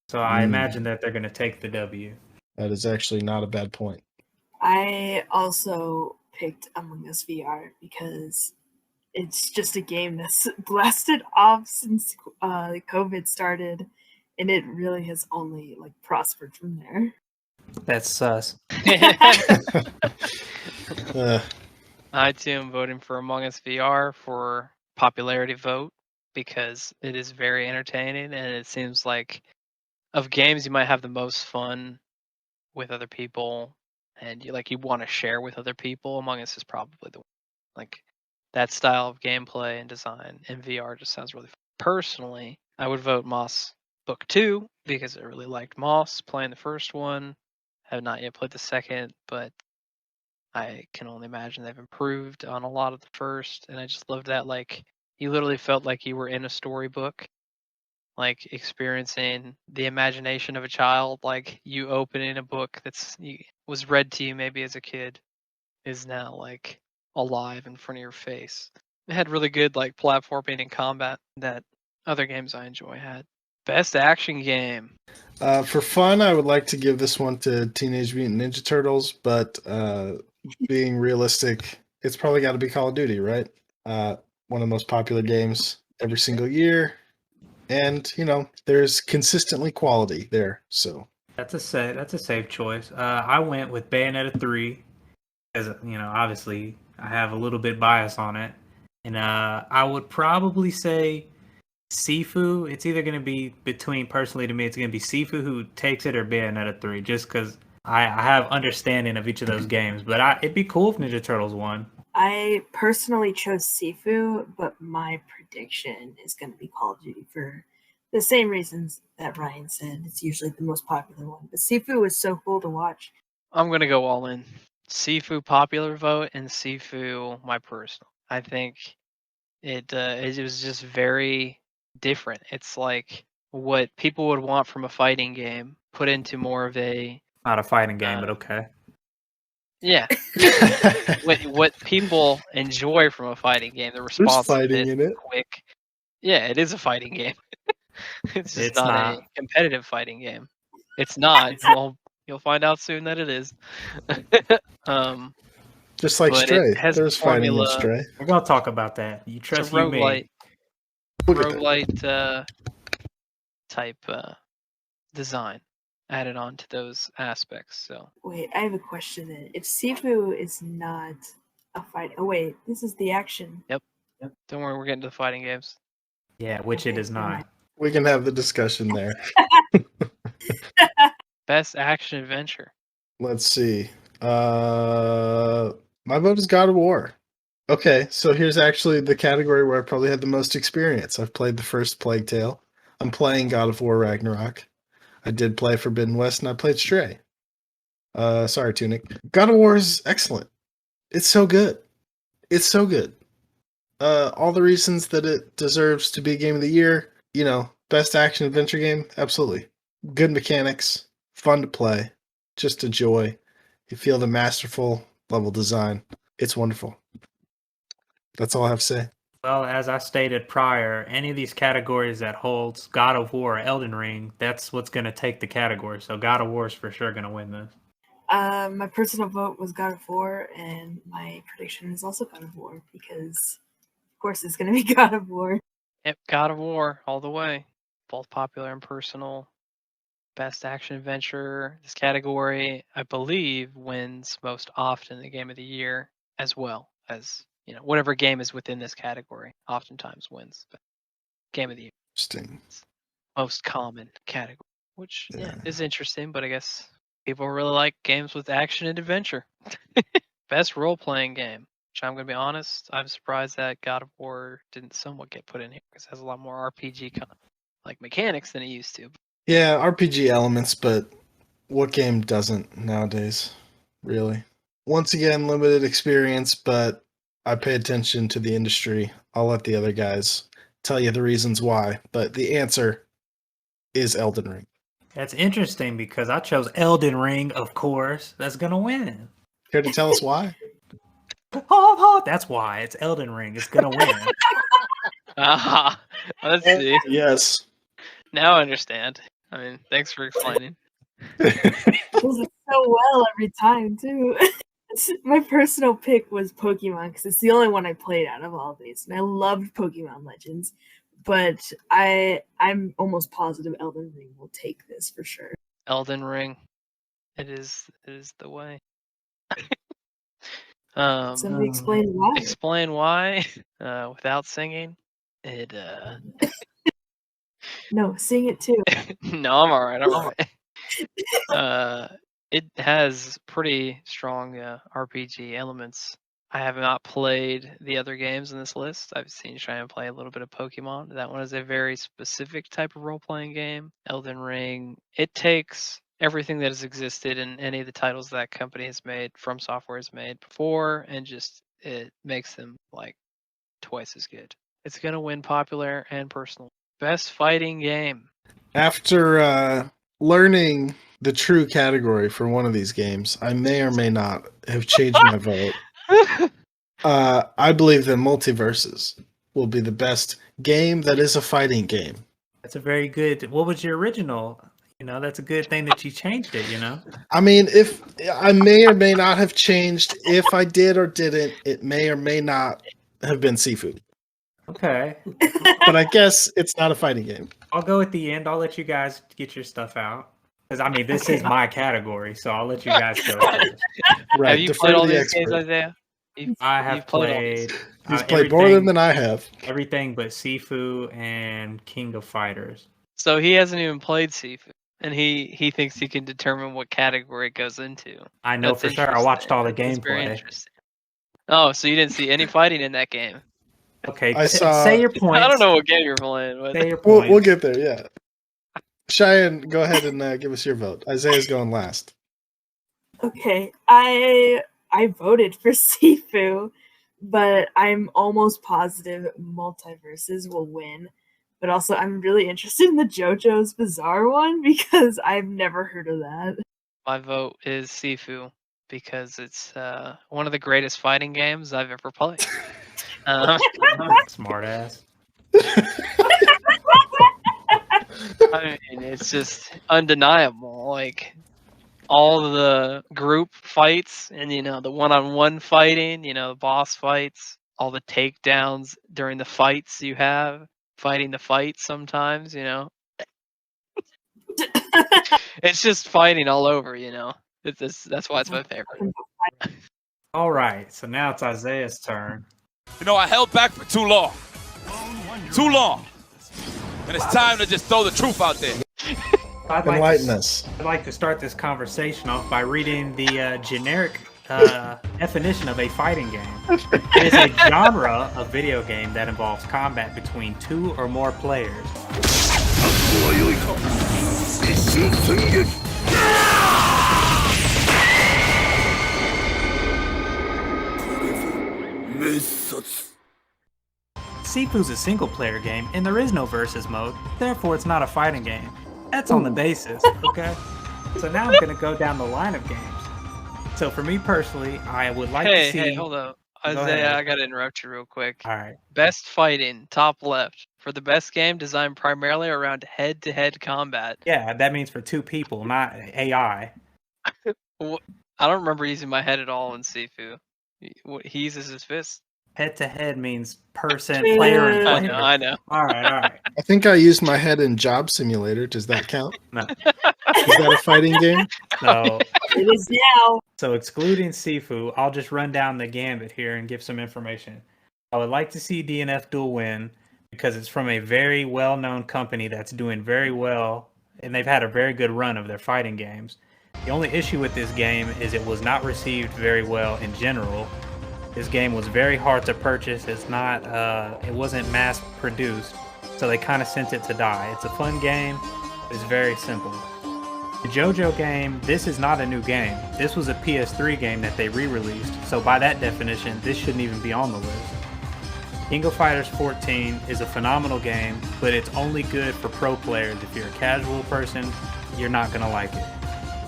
So I imagine that they're going to take the W. That is actually not a bad point. I also picked Among Us VR because it's just a game that's blasted off since COVID started, and it really has only prospered from there. That's sus. I too am voting for Among Us VR for popularity vote because it is very entertaining, and it seems like of games you might have the most fun with other people, and you want to share with other people. Among Us is probably the one. That style of gameplay and design in VR just sounds really fun. Personally, I would vote Moss Book 2 because I really liked Moss playing the first one. Have not yet played the second, but I can only imagine they've improved on a lot of the first, and I just loved that you literally felt like you were in a storybook, experiencing the imagination of a child, you opening a book was read to you maybe as a kid is now alive in front of your face. It had really good platforming and combat that other games I enjoy had. Best action game. For fun, I would like to give this one to Teenage Mutant Ninja Turtles, but being realistic, it's probably got to be Call of Duty, right? One of the most popular games every single year, and there's consistently quality there. So that's a safe choice. I went with Bayonetta 3 As obviously I have a little bit bias on it, and I would probably say Sifu. It's either going to be between, personally to me, it's going to be Sifu who takes it or Bayonetta 3, just because I have understanding of each of those games. But it'd be cool if Ninja Turtles won. I personally chose Sifu, but my prediction is going to be Call of Duty for the same reasons that Ryan said. It's usually the most popular one. But Sifu was so cool to watch. I'm gonna go all in. Sifu popular vote and Sifu my personal. I think it was just very different. It's like what people would want from a fighting game put into more of a Not a fighting game, but okay. Yeah. what people enjoy from a fighting game, the response fighting in it. quick. Yeah, it is a fighting game. It's just It's not not. a competitive fighting game. It's not. Well, you'll find out soon that it is. Just like But Stray. it has There's fighting in formula. Stray. We're gonna talk about that. You It's trust a you me. roguelite type design added on to those aspects. So Wait, I have a question then. If Sifu is not a fight, oh wait, this is the action. don't worry, we're getting to the fighting games. Yeah, which it Okay, is never not. mind. We can have the discussion there. Best action adventure. Let's see. My vote is God of War. Okay, so here's actually the category where I probably had the most experience. I've played the first Plague Tale. I'm playing God of War Ragnarok. I did play Forbidden West, and I played Stray. Sorry, Tunic. God of War is excellent. It's so good. It's so good. All the reasons that it deserves to be Game of the Year. Best action adventure game, absolutely. Good mechanics, fun to play, just a joy. You feel the masterful level design. It's wonderful. That's all I have to say. Well, as I stated prior, any of these categories that holds God of War or Elden Ring, that's what's going to take the category. So God of War is for sure going to win this. My personal vote was God of War, and my prediction is also God of War because, of course, it's going to be God of War. Yep, God of War all the way. Both popular and personal. Best action adventure. This category, I believe, wins most often the Game of the Year, as well as whatever game is within this category. Oftentimes wins. But Game of the Year, Interesting. most common category, which Yeah. is interesting. But I guess people really like games with action and adventure. Best role playing game. Which I'm going to be honest, I'm surprised that God of War didn't somewhat get put in here because it has a lot more RPG mechanics than it used to. Yeah, RPG elements, but what game doesn't nowadays, really? Once again, limited experience, but I pay attention to the industry. I'll let the other guys tell you the reasons why, but the answer is Elden Ring. That's interesting because I chose Elden Ring, of course. That's going to win. Care to tell us why? That's why. It's Elden Ring. It's going to win. Let's see. Yes. Now I understand. I mean, thanks for explaining. Does it so well every time too. My personal pick was Pokemon because it's the only one I played out of all of these, and I loved Pokemon Legends. But I'm almost positive Elden Ring will take this for sure. Elden Ring, it is the way. Somebody explain why. Explain why. Without singing, it. No, sing it too. No, I'm all right. It has pretty strong RPG elements. I have not played the other games in this list. I've seen you try and play a little bit of Pokemon. That one is a very specific type of role-playing game. Elden Ring, it takes everything that has existed in any of the titles that company has made, From Software has made before, and just it makes them like twice as good. It's going to win popular and personal. Best fighting game. After learning the true category for one of these games, I may or may not have changed my vote. I believe that Multiverses will be the best game that is a fighting game. That's a very good. What was your original? That's a good thing that you changed it. I mean, if I may or may not have changed, if I did or didn't, it may or may not have been Seafood. Okay. But I guess it's not a fighting game. I'll go at the end. I'll let you guys get your stuff out. Because I mean, this Okay. is my category, so I'll let you guys go first. Right. Have you defer played to all the these games, expert. Isaiah? I have You've played all these. played. He's played more of them than I have. Everything but Sifu and King of Fighters. So he hasn't even played Sifu, and he thinks he can determine what category it goes into. I know That's for sure. I watched all the That's very gameplay. interesting. Oh, so you didn't see any fighting in that game? Okay, I saw- say your points. I don't know what game you're playing. But... Say your We'll points. get there. Yeah. Cheyenne, go ahead and give us your vote. Isaiah's going last. Okay, I voted for Sifu, but I'm almost positive Multiverses will win. But also, I'm really interested in the JoJo's Bizarre one because I've never heard of that. My vote is Sifu because it's one of the greatest fighting games I've ever played. Smart ass. I mean, it's just undeniable. Like all the group fights and the one-on-one fighting, the boss fights, all the takedowns during the fights you have, fighting the fights sometimes, It's just fighting all over, That's why it's my favorite. All right, so now it's Isaiah's turn. I held back for too long. Too long. And it's time to just throw the truth out there. Enlighten us. I'd like to start this conversation off by reading the generic definition of a fighting game. It is a genre of video game that involves combat between 2 or more players. Sifu's a single-player game, and there is no versus mode. Therefore, it's not a fighting game. That's on the basis, okay? So now I'm going to go down the line of games. So for me personally, I would like to see... Hey, hold up. Isaiah, ahead. I got to interrupt you real quick. All right. Best fighting, top left. For the best game designed primarily around head-to-head combat. Yeah, that means for 2 people, not AI. I don't remember using my head at all in Sifu. He uses his fist. Head-to-head means person, player, and I player. know, I know. All right. I think I used my head in Job Simulator. Does that count? No. Is that a fighting game? So, It is now. so excluding Sifu, I'll just run down the gambit here and give some information. I would like to see DNF Duel win because it's from a very well-known company that's doing very well, and they've had a very good run of their fighting games. The only issue with this game is it was not received very well in general. This game was very hard to purchase. It's not, it wasn't mass produced, so they kind of sent it to die. It's a fun game, but it's very simple. The JoJo game, this is not a new game. This was a PS3 game that they re-released, so by that definition, this shouldn't even be on the list. King of Fighters 14 is a phenomenal game, but it's only good for pro players. If you're a casual person, you're not going to like it.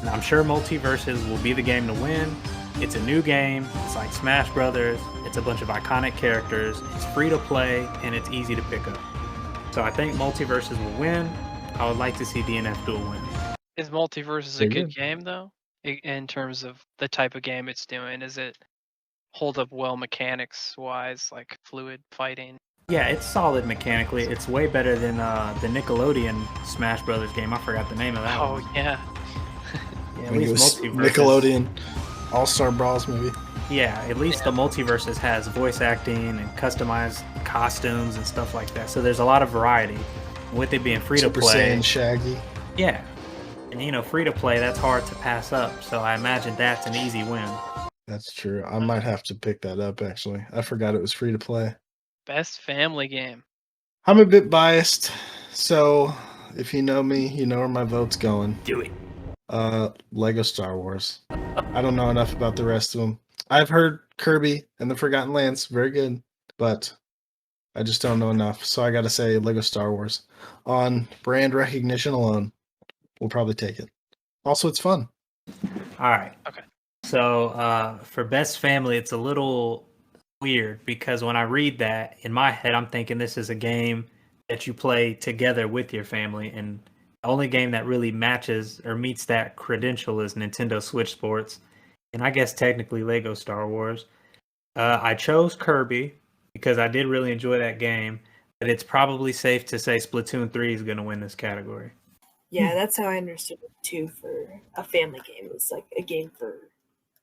And I'm sure Multiverses will be the game to win. It's a new game, it's like Smash Brothers, it's a bunch of iconic characters, it's free to play, and it's easy to pick up. So I think Multiverses will win. I would like to see DNF Duel win. Is Multiverses a good game, though? In terms of the type of game it's doing? Is it hold up well mechanics-wise, like fluid fighting? Yeah, it's solid mechanically. It's way better than the Nickelodeon Smash Brothers game. I forgot the name of that one. Oh, yeah. Yeah, I think it was Nickelodeon All-Star Brawls, maybe. Yeah, at least the Multiverses has voice acting and customized costumes and stuff like that. So there's a lot of variety. With it being free to Super play, Saiyan Shaggy. yeah, and free to play, that's hard to pass up. So I imagine that's an easy win. That's true. I might have to pick that up, actually. I forgot it was free to play. Best family game. I'm a bit biased, so if you know me, you know where my vote's going. Do it. Lego Star Wars. I don't know enough about the rest of them. I've heard Kirby and the Forgotten Lands, very good, but I just don't know enough. So I gotta say Lego Star Wars. On brand recognition alone, we'll probably take it. Also, it's fun. All right. Okay. So for best family, it's a little weird because when I read that, in my head, I'm thinking this is a game that you play together with your family, and the only game that really matches or meets that credential is Nintendo Switch Sports, and I guess technically Lego Star Wars. I chose Kirby because I did really enjoy that game, but it's probably safe to say Splatoon 3 is going to win this category. Yeah, that's how I understood it too. For a family game, it was like a game for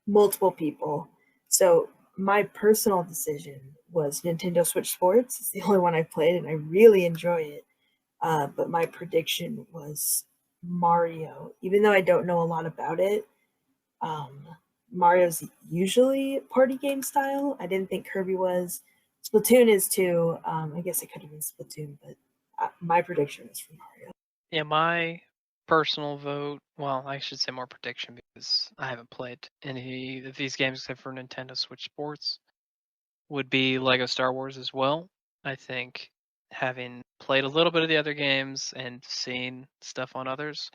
multiple people. So my personal decision was Nintendo Switch Sports. It's the only one I played, and I really enjoy it. But my prediction was Mario, even though I don't know a lot about it. Um, Mario's usually party game style. I didn't think Kirby was. Splatoon is too. I guess it could have been Splatoon, but my prediction was for Mario. Yeah, my personal vote, well, I should say more prediction because I haven't played any of these games except for Nintendo Switch Sports, would be Lego Star Wars as well. I think having played a little bit of the other games and seen stuff on others,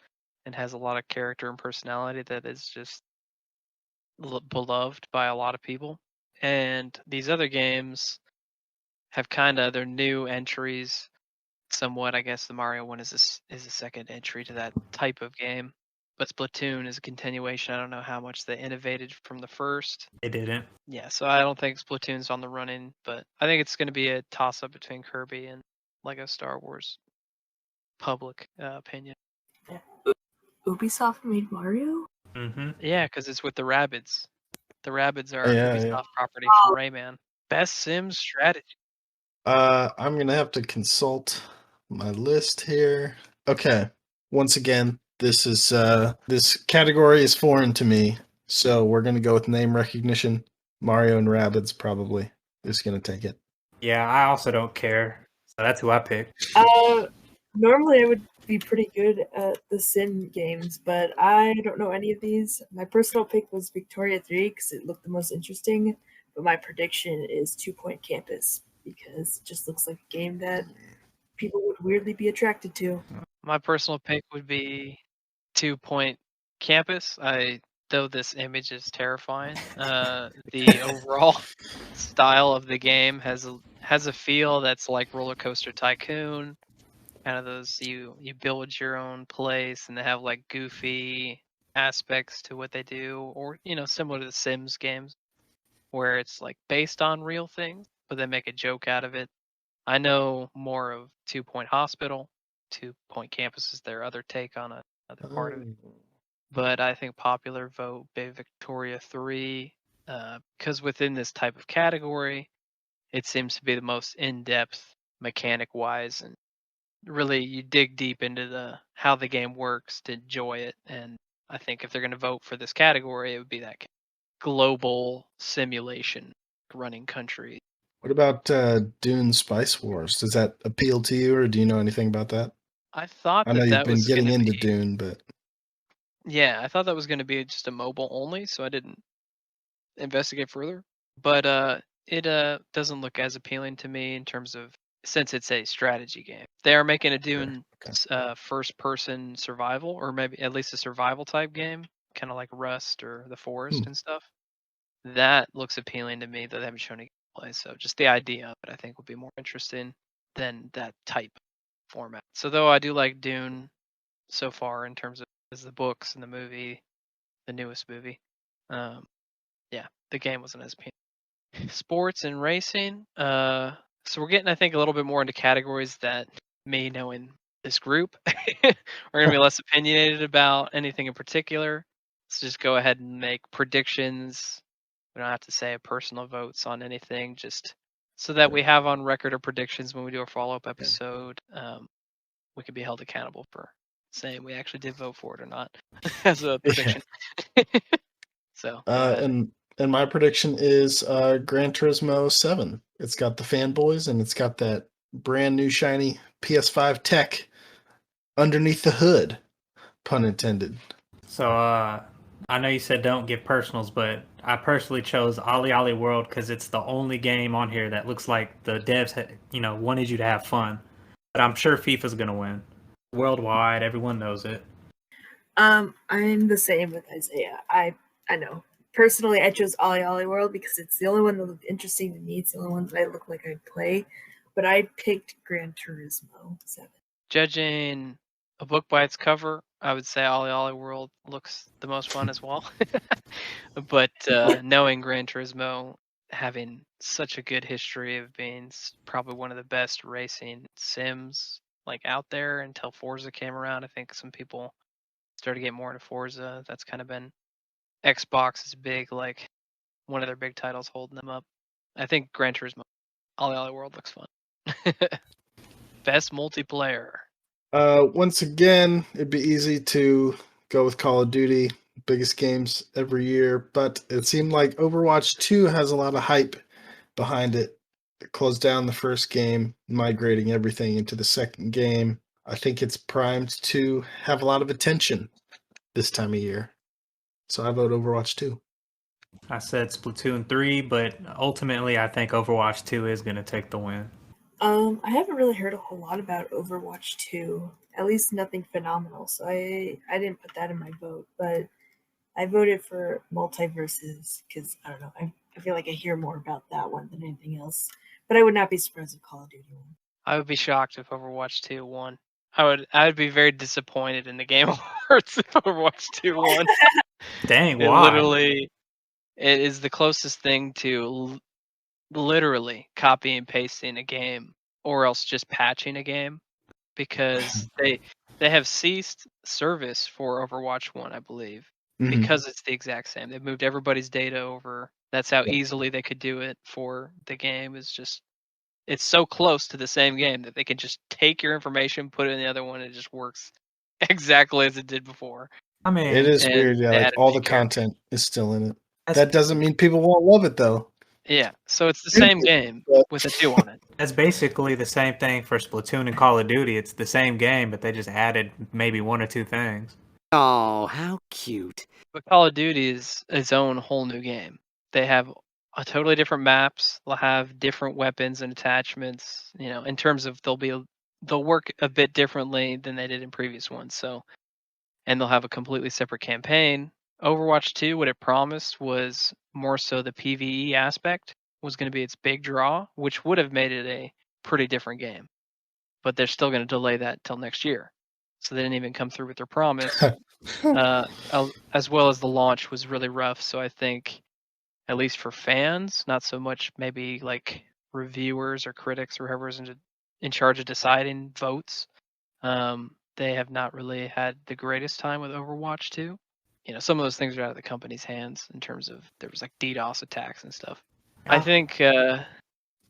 and has a lot of character and personality that is just beloved by a lot of people. And these other games have kind of their new entries somewhat. I guess the Mario one is a second entry to that type of game, but Splatoon is a continuation. I don't know how much they innovated from the first. They didn't. Yeah, so I don't think Splatoon's on the run-in, but I think it's going to be a toss-up between Kirby and Lego Star Wars. Public opinion. Ubisoft made Mario? Mm-hmm. Yeah, because it's with the Rabbids. The Rabbids are Yeah, Ubisoft yeah. property from Rayman. Best Sims strategy. I'm gonna have to consult my list here. Okay. Once again, this category is foreign to me, so we're gonna go with name recognition. Mario and Rabbids probably is gonna take it. Yeah, I also don't care. So that's who I picked. Normally I would be pretty good at the Sim games, but I don't know any of these. My personal pick was Victoria 3 because it looked the most interesting, but my prediction is 2 Point Campus because it just looks like a game that people would weirdly be attracted to. My personal pick would be 2 Point Campus. Though this image is terrifying, the overall style of the game has a feel that's like Roller Coaster Tycoon. Kind of those you build your own place, and they have like goofy aspects to what they do, or similar to the Sims games, where it's like based on real things, but they make a joke out of it. I know more of 2 Point Hospital. 2 Point Campus is their other take on another part of it. But I think popular vote Bay Victoria 3, because within this type of category, it seems to be the most in-depth mechanic-wise, and really you dig deep into how the game works to enjoy it. And I think if they're going to vote for this category, it would be that global simulation running country. What about Dune Spice Wars? Does that appeal to you, or do you know anything about that? I thought I know you've that been was getting gonna into be, Dune, but yeah, I thought that was going to be just a mobile only, so I didn't investigate further. But it doesn't look as appealing to me in terms of, since it's a strategy game. They are making a Dune first person survival, or maybe at least a survival type game, kind of like Rust or The Forest and stuff. That looks appealing to me, though they haven't shown any gameplay. So just the idea of it, I think, would be more interesting than that type of format. So though I do like Dune so far in terms of as the books and the movie, the newest movie, yeah, the game wasn't as appealing. Sports and racing. So we're getting, I think, a little bit more into categories that me knowing this group are going to be less opinionated about anything in particular. Let's just go ahead and make predictions. We don't have to say personal votes on anything, just so that we have on record our predictions when we do a follow-up episode. We can be held accountable for saying we actually did vote for it or not as a prediction. So, and my prediction is Gran Turismo 7. It's got the fanboys, and it's got that brand new shiny PS5 tech underneath the hood, pun intended. So I know you said don't give personals, but I personally chose Ollie Ollie World because it's the only game on here that looks like the devs wanted you to have fun. But I'm sure FIFA's gonna win. Worldwide, everyone knows it. I'm the same with Isaiah. I know. Personally, I chose Ollie Ollie World because it's the only one that looked interesting to me. It's the only one that I look like I'd play. But I picked Gran Turismo 7. Judging a book by its cover, I would say Ollie Ollie World looks the most fun as well. But knowing Gran Turismo having such a good history of being probably one of the best racing sims like out there until Forza came around. I think some people started to get more into Forza. That's kind of been Xbox's big, like, one of their big titles holding them up. I think Gran Turismo, Ollie World looks fun. Best multiplayer. Once again, it'd be easy to go with Call of Duty, biggest games every year, but it seemed like Overwatch 2 has a lot of hype behind it. It closed down the first game, migrating everything into the second game. I think it's primed to have a lot of attention this time of year. So I vote Overwatch 2. I said Splatoon 3, but ultimately I think Overwatch 2 is going to take the win. I haven't really heard a whole lot about Overwatch 2. At least nothing phenomenal. So I didn't put that in my vote, but I voted for Multiverses because I don't know. I feel like I hear more about that one than anything else. But I would not be surprised if Call of Duty won. I would be shocked if Overwatch 2 won. I would be very disappointed in the Game Awards if Overwatch 2 won. Dang, It why? literally, it is the closest thing to literally copy and pasting a game, or else just patching a game, because they have ceased service for Overwatch 1, I believe, because it's the exact same. They've moved everybody's data over. That's how easily they could do it for the game. Is just, it's so close to the same game that they can just take your information, put it in the other one, and it just works exactly as it did before. I mean, It is And weird, yeah. they Like added all the new characters. content is still in it. that's, That doesn't mean people won't love it, though. Yeah, so it's the same game with a 2 on it. that's basically the same thing for Splatoon and Call of Duty. It's the same game, but they just added maybe one or two things. Oh, how cute. But Call of Duty is its own whole new game. They have a totally different maps. They'll have different weapons and attachments. You know, in terms of they'll work a bit differently than they did in previous ones. So, and they'll have a completely separate campaign. Overwatch 2, what it promised was more so the PvE aspect was going to be its big draw, which would have made it a pretty different game. But they're still going to delay that till next year. So they didn't even come through with their promise. As well as the launch was really rough. So I think, at least for fans, not so much maybe like reviewers or critics or whoever's in charge of deciding votes, they have not really had the greatest time with Overwatch 2. You know, some of those things are out of the company's hands in terms of there was like DDoS attacks and stuff. I think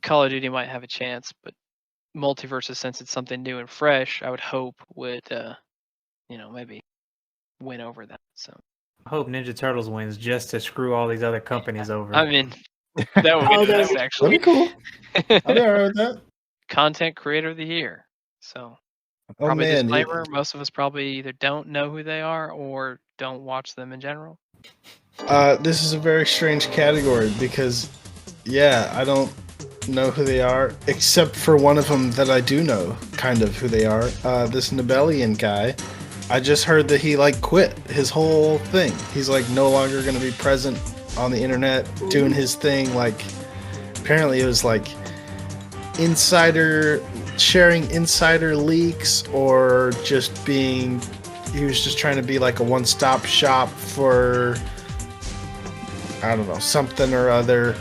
Call of Duty might have a chance, but Multiverses, since it's something new and fresh, I would hope would maybe win over that. So I hope Ninja Turtles wins just to screw all these other companies over. I mean, that would be nice, actually. That'd be cool. I'll be alright with that. Content Creator of the Year. So Oh probably man, disclaimer: most of us probably either don't know who they are or don't watch them in general. This is a very strange category because, yeah, I don't know who they are, except for one of them that I do know kind of who they are. This Nibelian guy. I just heard that he like quit his whole thing. He's like no longer going to be present on the internet doing his thing. Like apparently it was like sharing insider leaks, or just being, he was just trying to be like a one-stop shop for, I don't know, something or other.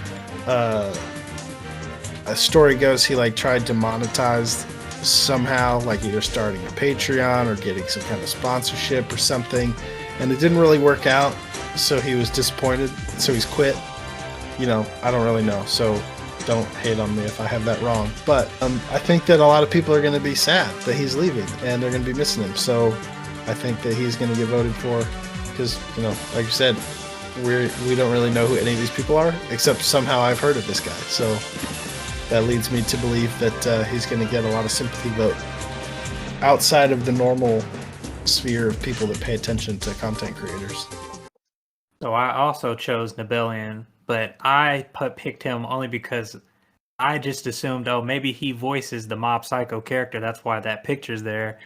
A story goes he like tried to monetize somehow, like either starting a Patreon or getting some kind of sponsorship or something, and it didn't really work out, so he was disappointed, so he's quit. You know, I don't really know, so don't hate on me if I have that wrong, but I think that a lot of people are going to be sad that he's leaving and they're going to be missing him, so I think that he's going to get voted for because, you know, like you said, we don't really know who any of these people are, except somehow I've heard of this guy, so that leads me to believe that he's going to get a lot of sympathy vote outside of the normal sphere of people that pay attention to content creators. So I also chose Nibelian, but I picked him only because I just assumed, oh, maybe he voices the Mob Psycho character. That's why that picture's there.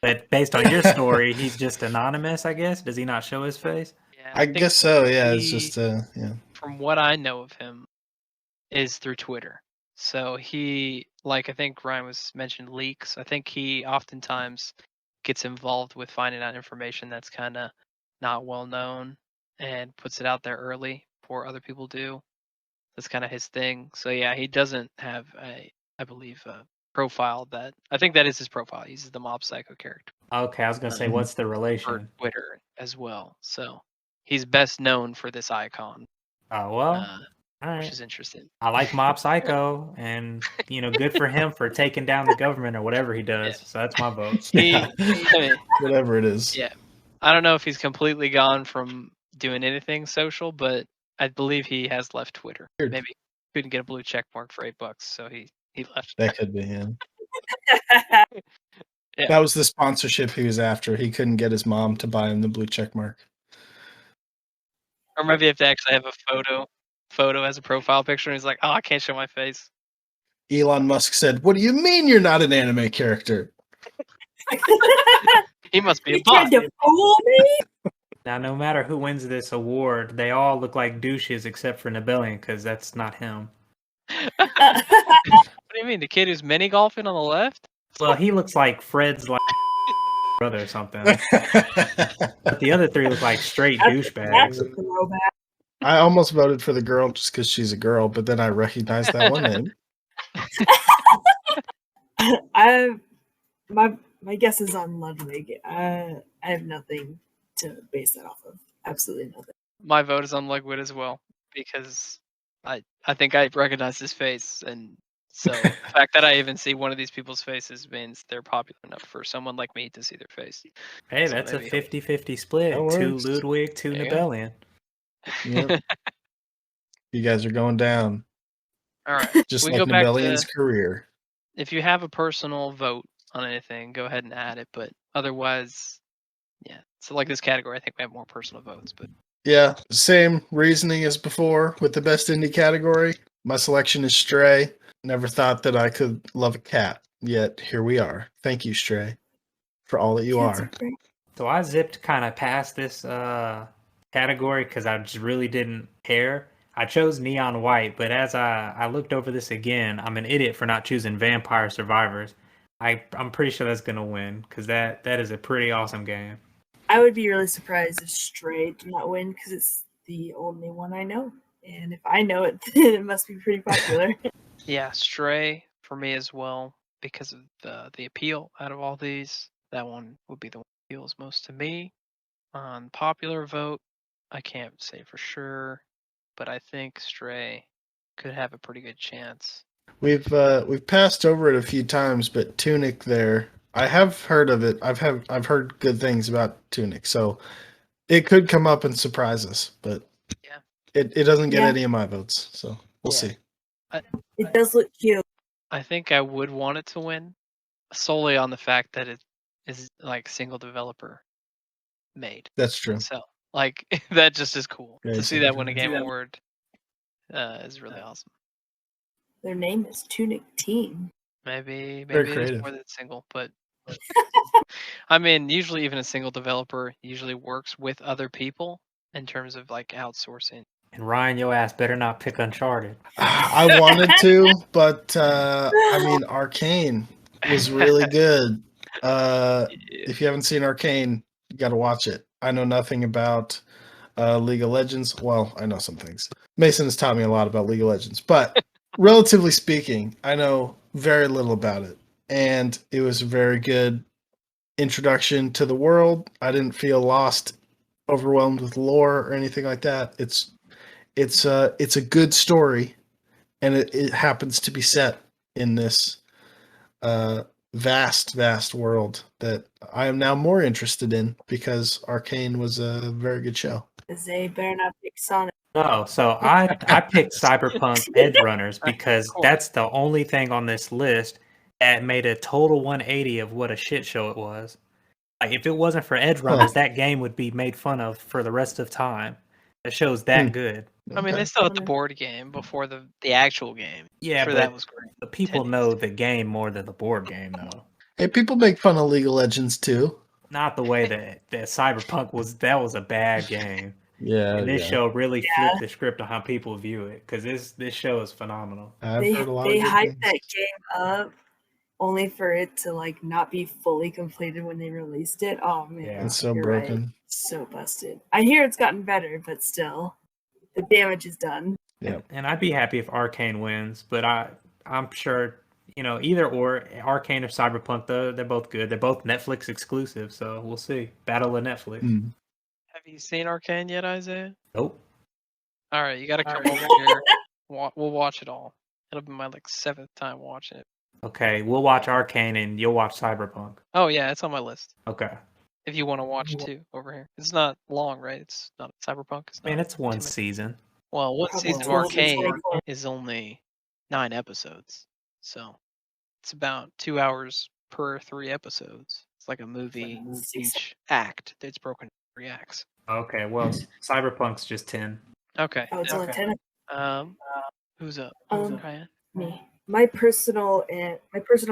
But based on your story, he's just anonymous, I guess. Does he not show his face? Yeah, I think guess so, yeah. It's he, just, yeah. from what I know of him, is through Twitter. So he, like I think Ryan was mentioned, leaks. I think he oftentimes gets involved with finding out information that's kind of not well known and puts it out there early before other people do. That's kind of his thing. So yeah, he doesn't have I believe profile that I think that is his profile. He uses the Mob Psycho character Okay, I was gonna say, what's the for relation? Twitter as well. So he's best known for this icon, Oh well, all which right. is interesting. I like Mob Psycho, and good for him for taking down the government or whatever he does. Yeah. So that's my vote. Yeah. I mean, Whatever it is. yeah. I don't know if he's completely gone from doing anything social, but I believe he has left Twitter. Weird. Maybe couldn't get a blue check mark for $8, so he left. That could be him. Yeah. That was the sponsorship he was after. He couldn't get his mom to buy him the blue check mark. Or maybe if they actually have a photo as a profile picture, and he's like, "Oh, I can't show my face." Elon Musk said, "What do you mean you're not an anime character?" He must be You a bot. tried to fool me? Now, no matter who wins this award, they all look like douches except for Nibelian, because that's not him. What do you mean? The kid who's mini golfing on the left? Well, he looks like Fred's like brother or something. But the other three look like straight That's douchebags. a throwback. I almost voted for the girl just because she's a girl, but then I recognized that one name. My guess is on Ludwig. I have nothing to base that off of. Absolutely nothing. My vote is on Ludwig as well because I think I recognize his face, and so the fact that I even see one of these people's faces means they're popular enough for someone like me to see their face. Hey, So that's a maybe- 50-50 split. That 2 works. Ludwig, 2 There you go. Nibelian. Yep. You guys are going down, All right, just we like go back Nibelian's to career. if you have a personal vote on anything, go ahead and add it. But otherwise, yeah. So like this category, I think we have more personal votes. But Yeah, same reasoning as before with the best indie category. My selection is Stray. Never thought that I could love a cat, yet here we are. Thank you, Stray, for all that you Cats are. great. So I zipped kind of past this category because I just really didn't care. I chose Neon White, but as I looked over this again, I'm an idiot for not choosing Vampire Survivors. I'm pretty sure that's gonna win because that is a pretty awesome game. I would be really surprised if Stray did not win because it's the only one I know. And if I know it, then it must be pretty popular. yeah, Stray for me as well because of the appeal out of all these. That one would be the one that appeals most to me. On popular vote, I can't say for sure, but I think Stray could have a pretty good chance. We've passed over it a few times, but Tunic there, I have heard of it. I've heard good things about Tunic, so it could come up and surprise us. But Yeah. it doesn't get Yeah. any of my votes, so we'll Yeah. see. It does look cute. I think I would want it to win solely on the fact that it is like single developer made. That's true. So like that just is cool Very to see that win a single game award. Is really awesome. Their name is Tunic Team. Maybe Very it is creative. more than single, but I mean, usually even a single developer usually works with other people in terms of like outsourcing. And Ryan, your ass better not pick Uncharted. I wanted to, but I mean, Arcane was really good. If you haven't seen Arcane, you got to watch it. I know nothing about League of Legends. Well, I know some things. Mason has taught me a lot about League of Legends, but relatively speaking, I know very little about it. And it was a very good introduction to the world. I didn't feel lost, overwhelmed with lore or anything like that. It's a good story, and it happens to be set in this vast world that I am now more interested in because Arcane was a very good show. They better not pick Sonic. No, so I picked Cyberpunk Edge Runners because course. that's the only thing on this list that made a total 180 of what a shit show it was. Like if it wasn't for Edge Runners, that game would be made fun of for the rest of time. The show's that good. I mean, they still had the board game before the actual game. Yeah, Sure, but that was great. the people know the game more than the board game, though. Hey, people make fun of League of Legends too. Not the way that Cyberpunk was. That was a bad game. Yeah, And this yeah. show really flipped the script on how people view it because this show is phenomenal. I've They heard a lot they of good hyped things. that game up only for it to like not be fully completed when they released it. Oh man, Yeah. It's so you're right. broken. So busted. I hear it's gotten better, but still, the damage is done. Yeah. And I'd be happy if Arcane wins, but I'm sure either or, Arcane or Cyberpunk, though, they're both good. They're both Netflix exclusive, so we'll see. Battle of Netflix. Have you seen Arcane yet, Isaiah? Nope. All right, you got to come over here. We'll watch it all. It'll be my 7th time watching it. Okay, we'll watch Arcane and you'll watch Cyberpunk. Oh yeah, it's on my list. Okay. If you want to watch too, over here. It's not long, right? It's not Cyberpunk. It's not it's one 2 minutes. season. Well, one Probably season of 12 Arcane seasons. is only 9 episodes, so it's about 2 hours per 3 episodes. It's like a movie. Each act that's broken into 3 acts. Okay, well, Cyberpunk's just 10. Okay. Oh, it's only 10. Who's up? Ryan? Me. My personal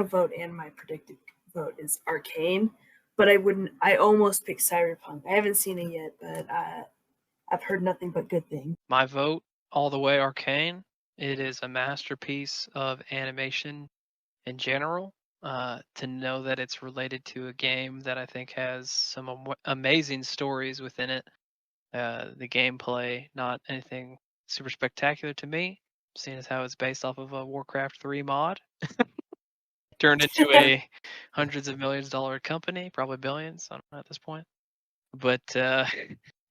vote and my predicted vote is Arcane, but I almost picked Cyberpunk. I haven't seen it yet, but I've heard nothing but good things. My vote, all the way Arcane. It is a masterpiece of animation in general. To know that it's related to a game that I think has some amazing stories within it. The gameplay, not anything super spectacular to me, seeing as how it's based off of a Warcraft 3 mod. Turned into a hundreds of millions dollar company, probably billions, I don't know at this point. But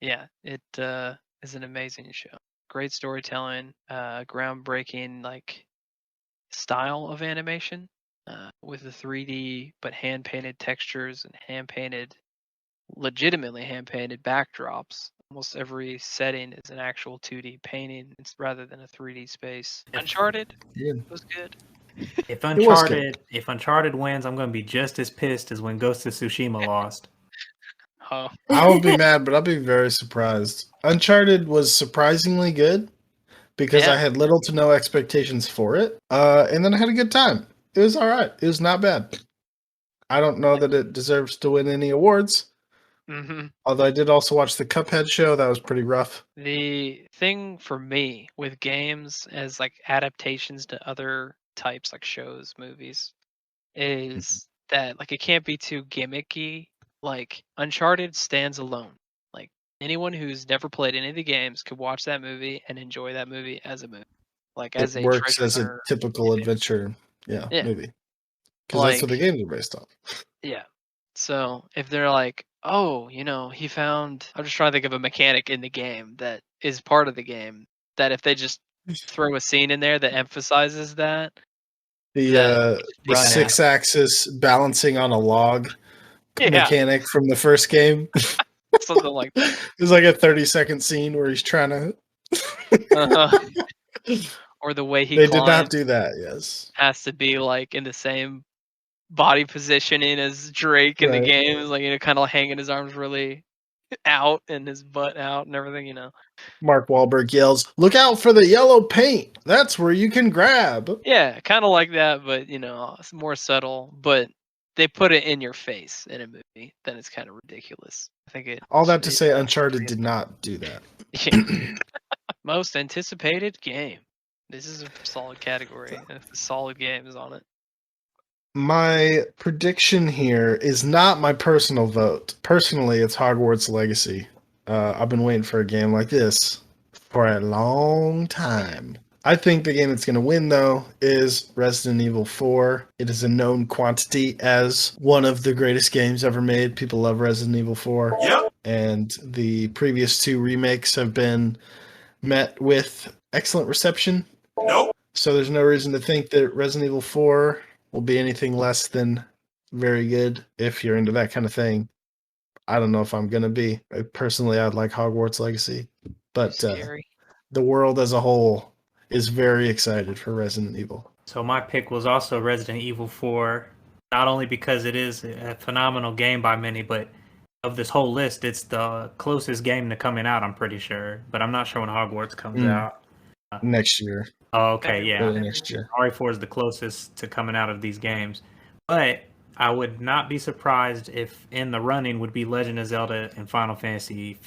yeah, it is an amazing show. Great storytelling, groundbreaking style of animation, with the 3D but hand painted textures and legitimately hand painted backdrops. Almost every setting is an actual 2D painting rather than a 3D space. Uncharted was good. If Uncharted wins, I'm going to be just as pissed as when Ghost of Tsushima lost. Oh. I won't be mad, but I'll be very surprised. Uncharted was surprisingly good because I had little to no expectations for it, and then I had a good time. It was all right. It was not bad. I don't know that it deserves to win any awards. Mm-hmm. Although I did also watch the Cuphead show. That was pretty rough. The thing for me with games as adaptations to other types like shows, movies, is that it can't be too gimmicky. Uncharted stands alone. Anyone who's never played any of the games could watch that movie and enjoy that movie as a movie. As It a works treasure as a hunter. typical adventure movie. Because that's what the games are based on. Yeah. So if they're oh, he found. I'm just trying to think of a mechanic in the game that is part of the game that if they just throw a scene in there that emphasizes that. The 6-axis balancing on a log mechanic from the first game. Something like that. There's a 30-second scene where he's trying to. Or the way he They did not do that, yes. Has to be in the same body positioning as Drake in the games, kind of hanging his arms really out and his butt out and everything, Mark Wahlberg yells, "Look out for the yellow paint! That's where you can grab." Yeah, kind of like that, but it's more subtle. But they put it in your face in a movie, then it's kind of ridiculous. I think all that to say, Uncharted did not do that. Most anticipated game. This is a solid category. And a solid game is on it. My prediction here is not my personal vote. Personally, it's Hogwarts Legacy. I've been waiting for a game like this for a long time. I think the game that's going to win, though, is Resident Evil 4. It is a known quantity as one of the greatest games ever made. People love Resident Evil 4. Yep. And the previous 2 remakes have been met with excellent reception. Nope. So there's no reason to think that Resident Evil 4 will be anything less than very good if you're into that kind of thing. I don't know if I'm going to be. Personally, I'd like Hogwarts Legacy. But the world as a whole is very excited for Resident Evil. So my pick was also Resident Evil 4, not only because it is a phenomenal game by many, but of this whole list, it's the closest game to coming out, I'm pretty sure. But I'm not sure when Hogwarts comes out. Next year. Oh, okay, yeah. Next year. RE4 is the closest to coming out of these games. But I would not be surprised if in the running would be Legend of Zelda and Final Fantasy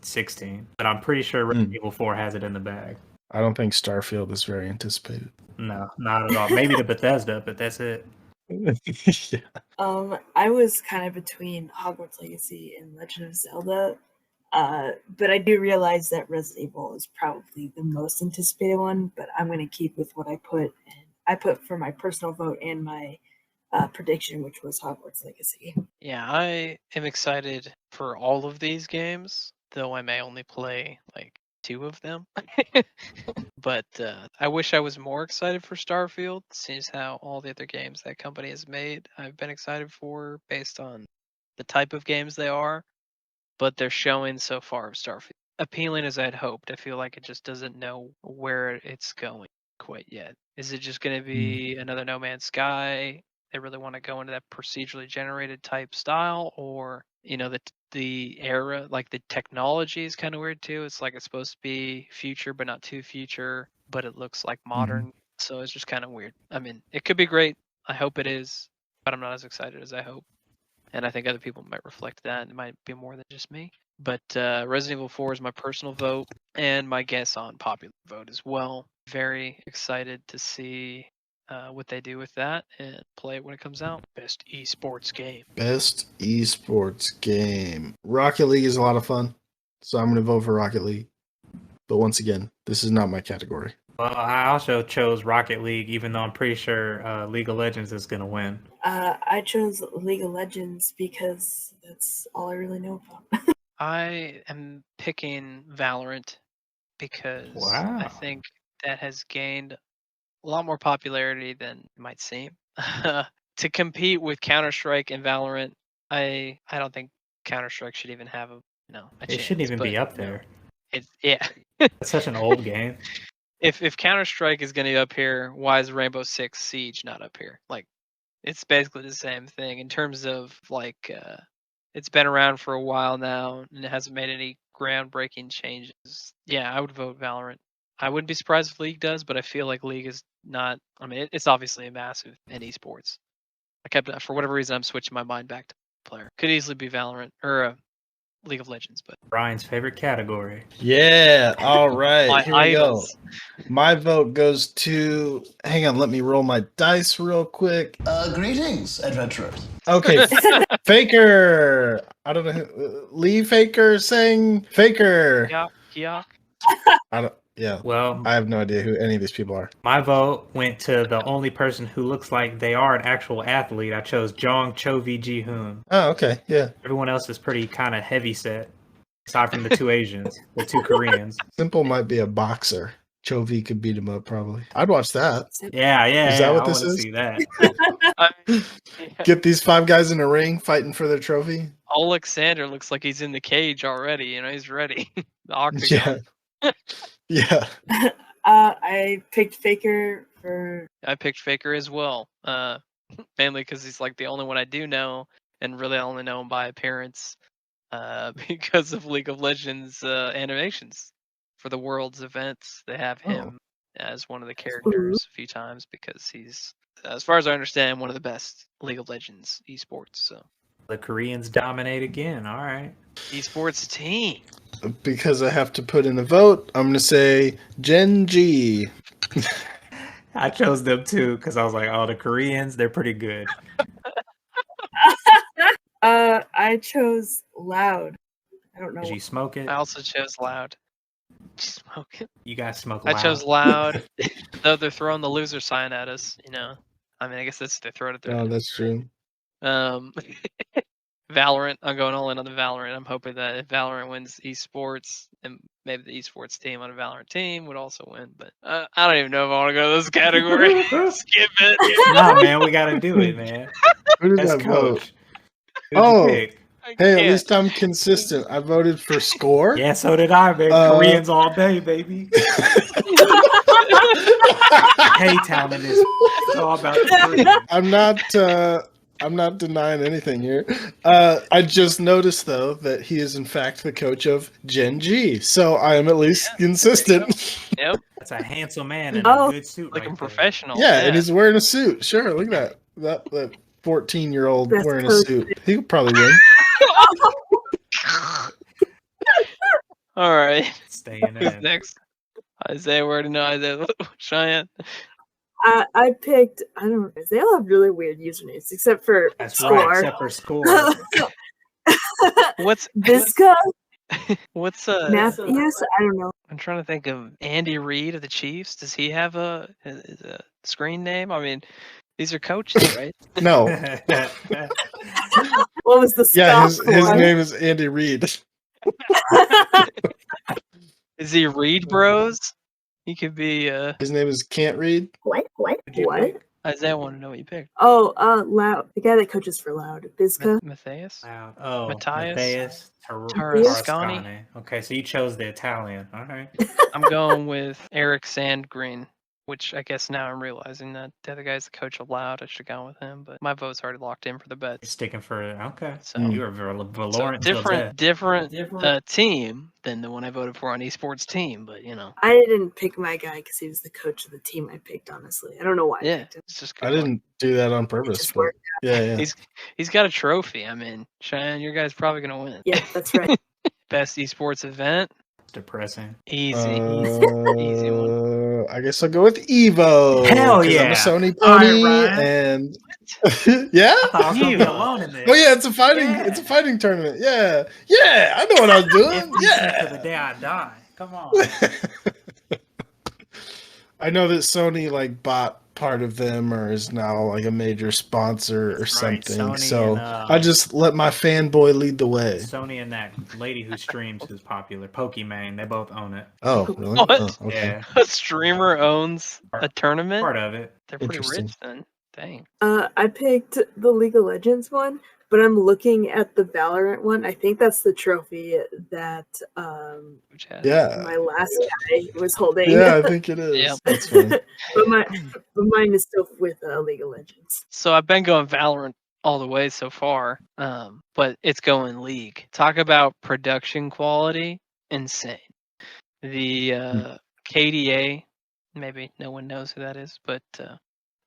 16. But I'm pretty sure Resident Evil 4 has it in the bag. I don't think Starfield is very anticipated. No, not at all. Maybe the Bethesda, but that's it. Yeah. I was kind of between Hogwarts Legacy and Legend of Zelda. But I do realize that Resident Evil is probably the most anticipated one, but I'm going to keep with what I put. And I put for my personal vote and my prediction, which was Hogwarts Legacy. Yeah, I am excited for all of these games, though I may only play like 2 of them. But I wish I was more excited for Starfield, since how all the other games that company has made I've been excited for based on the type of games they are. But they're showing so far of Starfield appealing as I'd hoped. I feel like it just doesn't know where it's going quite yet. Is it just going to be another No Man's Sky? They really want to go into that procedurally generated type style, or the era, like the technology is kind of weird too. It's like it's supposed to be future but not too future, but it looks like modern. So it's just kind of weird. I mean, it could be great. I hope it is, but I'm not as excited as I hope. And I think other people might reflect that. It might be more than just me. But Resident Evil 4 is my personal vote and my guess on popular vote as well. Very excited to see what they do with that and play it when it comes out. Best esports game. Best esports game. Rocket League is a lot of fun, so I'm going to vote for Rocket League. But once again, this is not my category. Well, I also chose Rocket League, even though I'm pretty sure League of Legends is going to win. I chose League of Legends because that's all I really know about. I am picking Valorant because I think that has gained a lot more popularity than it might seem. To compete with Counter-Strike and Valorant, I don't think Counter-Strike should even have a chance. It shouldn't even be up there. Yeah. It's such an old game. If Counter-Strike is going to be up here, why is Rainbow Six Siege not up here? Like, it's basically the same thing in terms of like it's been around for a while now and it hasn't made any groundbreaking changes. Yeah, I would vote Valorant. I wouldn't be surprised if League does, but I feel like League is not. I mean, it's obviously a massive in esports. For whatever reason, I'm switching my mind back to player. Could easily be Valorant or League of Legends, but Brian's favorite category. Yeah, all right. Here we idols. go. My vote goes to. Hang on, let me roll my dice real quick. Greetings, adventurers. Okay, Faker. I don't know who. Lee Faker saying Faker. Yeah. I don't. Yeah. Well, I have no idea who any of these people are. my vote went to the only person who looks like they are an actual athlete. I chose Jong Chovi Ji-hoon. Oh, okay. Yeah. Everyone else is pretty kind of heavy set, aside from the 2 Asians, the 2 Koreans. Simple might be a boxer. Chovy could beat him up, probably. I'd watch that. Yeah. Is that what I this wanna is? See that. Get these 5 guys in a ring fighting for their trophy. Alexander looks like he's in the cage already. He's ready. The octagon. Yeah. I picked Faker for. I picked Faker as well, mainly because he's like the only one I do know, and really I only know him by appearance, because of League of Legends animations for the Worlds events. They have him as one of the characters a few times because he's, as far as I understand, one of the best League of Legends esports. So The Koreans dominate again. All right. esports team. Because I have to put in a vote, I'm going to say Gen G. I chose them too because I was like, oh, the Koreans, they're pretty good. I chose Loud. I don't know. Did you smoke it? I also chose Loud. Smoke it. You guys smoke loud. I chose Loud, though they're throwing the loser sign at us. I mean, I guess that's they throw it at their. Oh, that's true. Valorant. I'm going all in on the Valorant. I'm hoping that if Valorant wins esports, and maybe the esports team on a Valorant team would also win. But I don't even know if I want to go to this category. Skip it. Nah, man, we gotta do it, man. Who did As I vote? coach. Who'd you pick? Hey, at least I'm consistent. I voted for Score. Yeah, so did I, baby. Koreans all day, baby. K-Town in this. It's all about the Koreans. I'm not denying anything here. I just noticed though that he is in fact the coach of Gen G, so I am at least consistent. Yep. That's a handsome man in a good suit. Like right a there. professional. Yeah, and he's wearing a suit. Sure, look at that 14-year-old That's wearing a coach. suit. He could probably win. All right. Staying Who's in. next? Isaiah, where to know Isaiah? Cheyenne. I picked. I don't know. They all have really weird usernames, except for That's Score. right, except for Score. What's Visca. What's Matthews? I don't know. I'm trying to think of Andy Reid of the Chiefs. Does he have a screen name? I mean, these are coaches, right? No. What was the Yeah, stop his for? name is Andy Reid. Is he Reed Bros? He could be. His name is Can't Read. What? Isaiah wanted to know what you picked. Oh, Loud. The guy that coaches for Loud. Bizka. Matthias. Wow. Oh, Matthias Tarascani. Okay, so you chose the Italian. All right. I'm going with Eric Sandgreen, which I guess now I'm realizing that the other guy's the coach of Loud. I should have gone with him, but my vote's already locked in for the bet. You're sticking for okay. So You are Valorant. so different team than the one I voted for on esports team, but you know. I didn't pick my guy because he was the coach of the team I picked. Honestly, I don't know why. I picked him. It's just I didn't do that on purpose. just But worked yeah. He's got a trophy. I mean, Cheyenne, your guy's probably gonna win. Yeah, that's right. Best esports event. Depressing. Easy one. I guess I'll go with Evo. Hell 'cause yeah. I'm a Sony All right, pony, Ryan. and yeah. I thought I was gonna be alone in this. Oh yeah, it's a fighting tournament. Yeah, I know what I was doing. For the day I die. Come on. I know that Sony like bought part of them or is now like a major sponsor or something. Sony So and, I just let my fanboy lead the way. Sony and that lady who streams who's popular, Pokimane, they both own it. Oh, really? What? Oh, okay. Yeah, A streamer owns a tournament? part of it. They're pretty Interesting. rich then. Dang. I picked the League of Legends one, but I'm looking at the Valorant one. I think that's the trophy that Which has Yeah. my last guy was holding. Yeah, I think it is. Yep. That's funny. but mine is still with League of Legends. So I've been going Valorant all the way so far, but it's going League. Talk about production quality, insane. The KDA, maybe no one knows who that is, but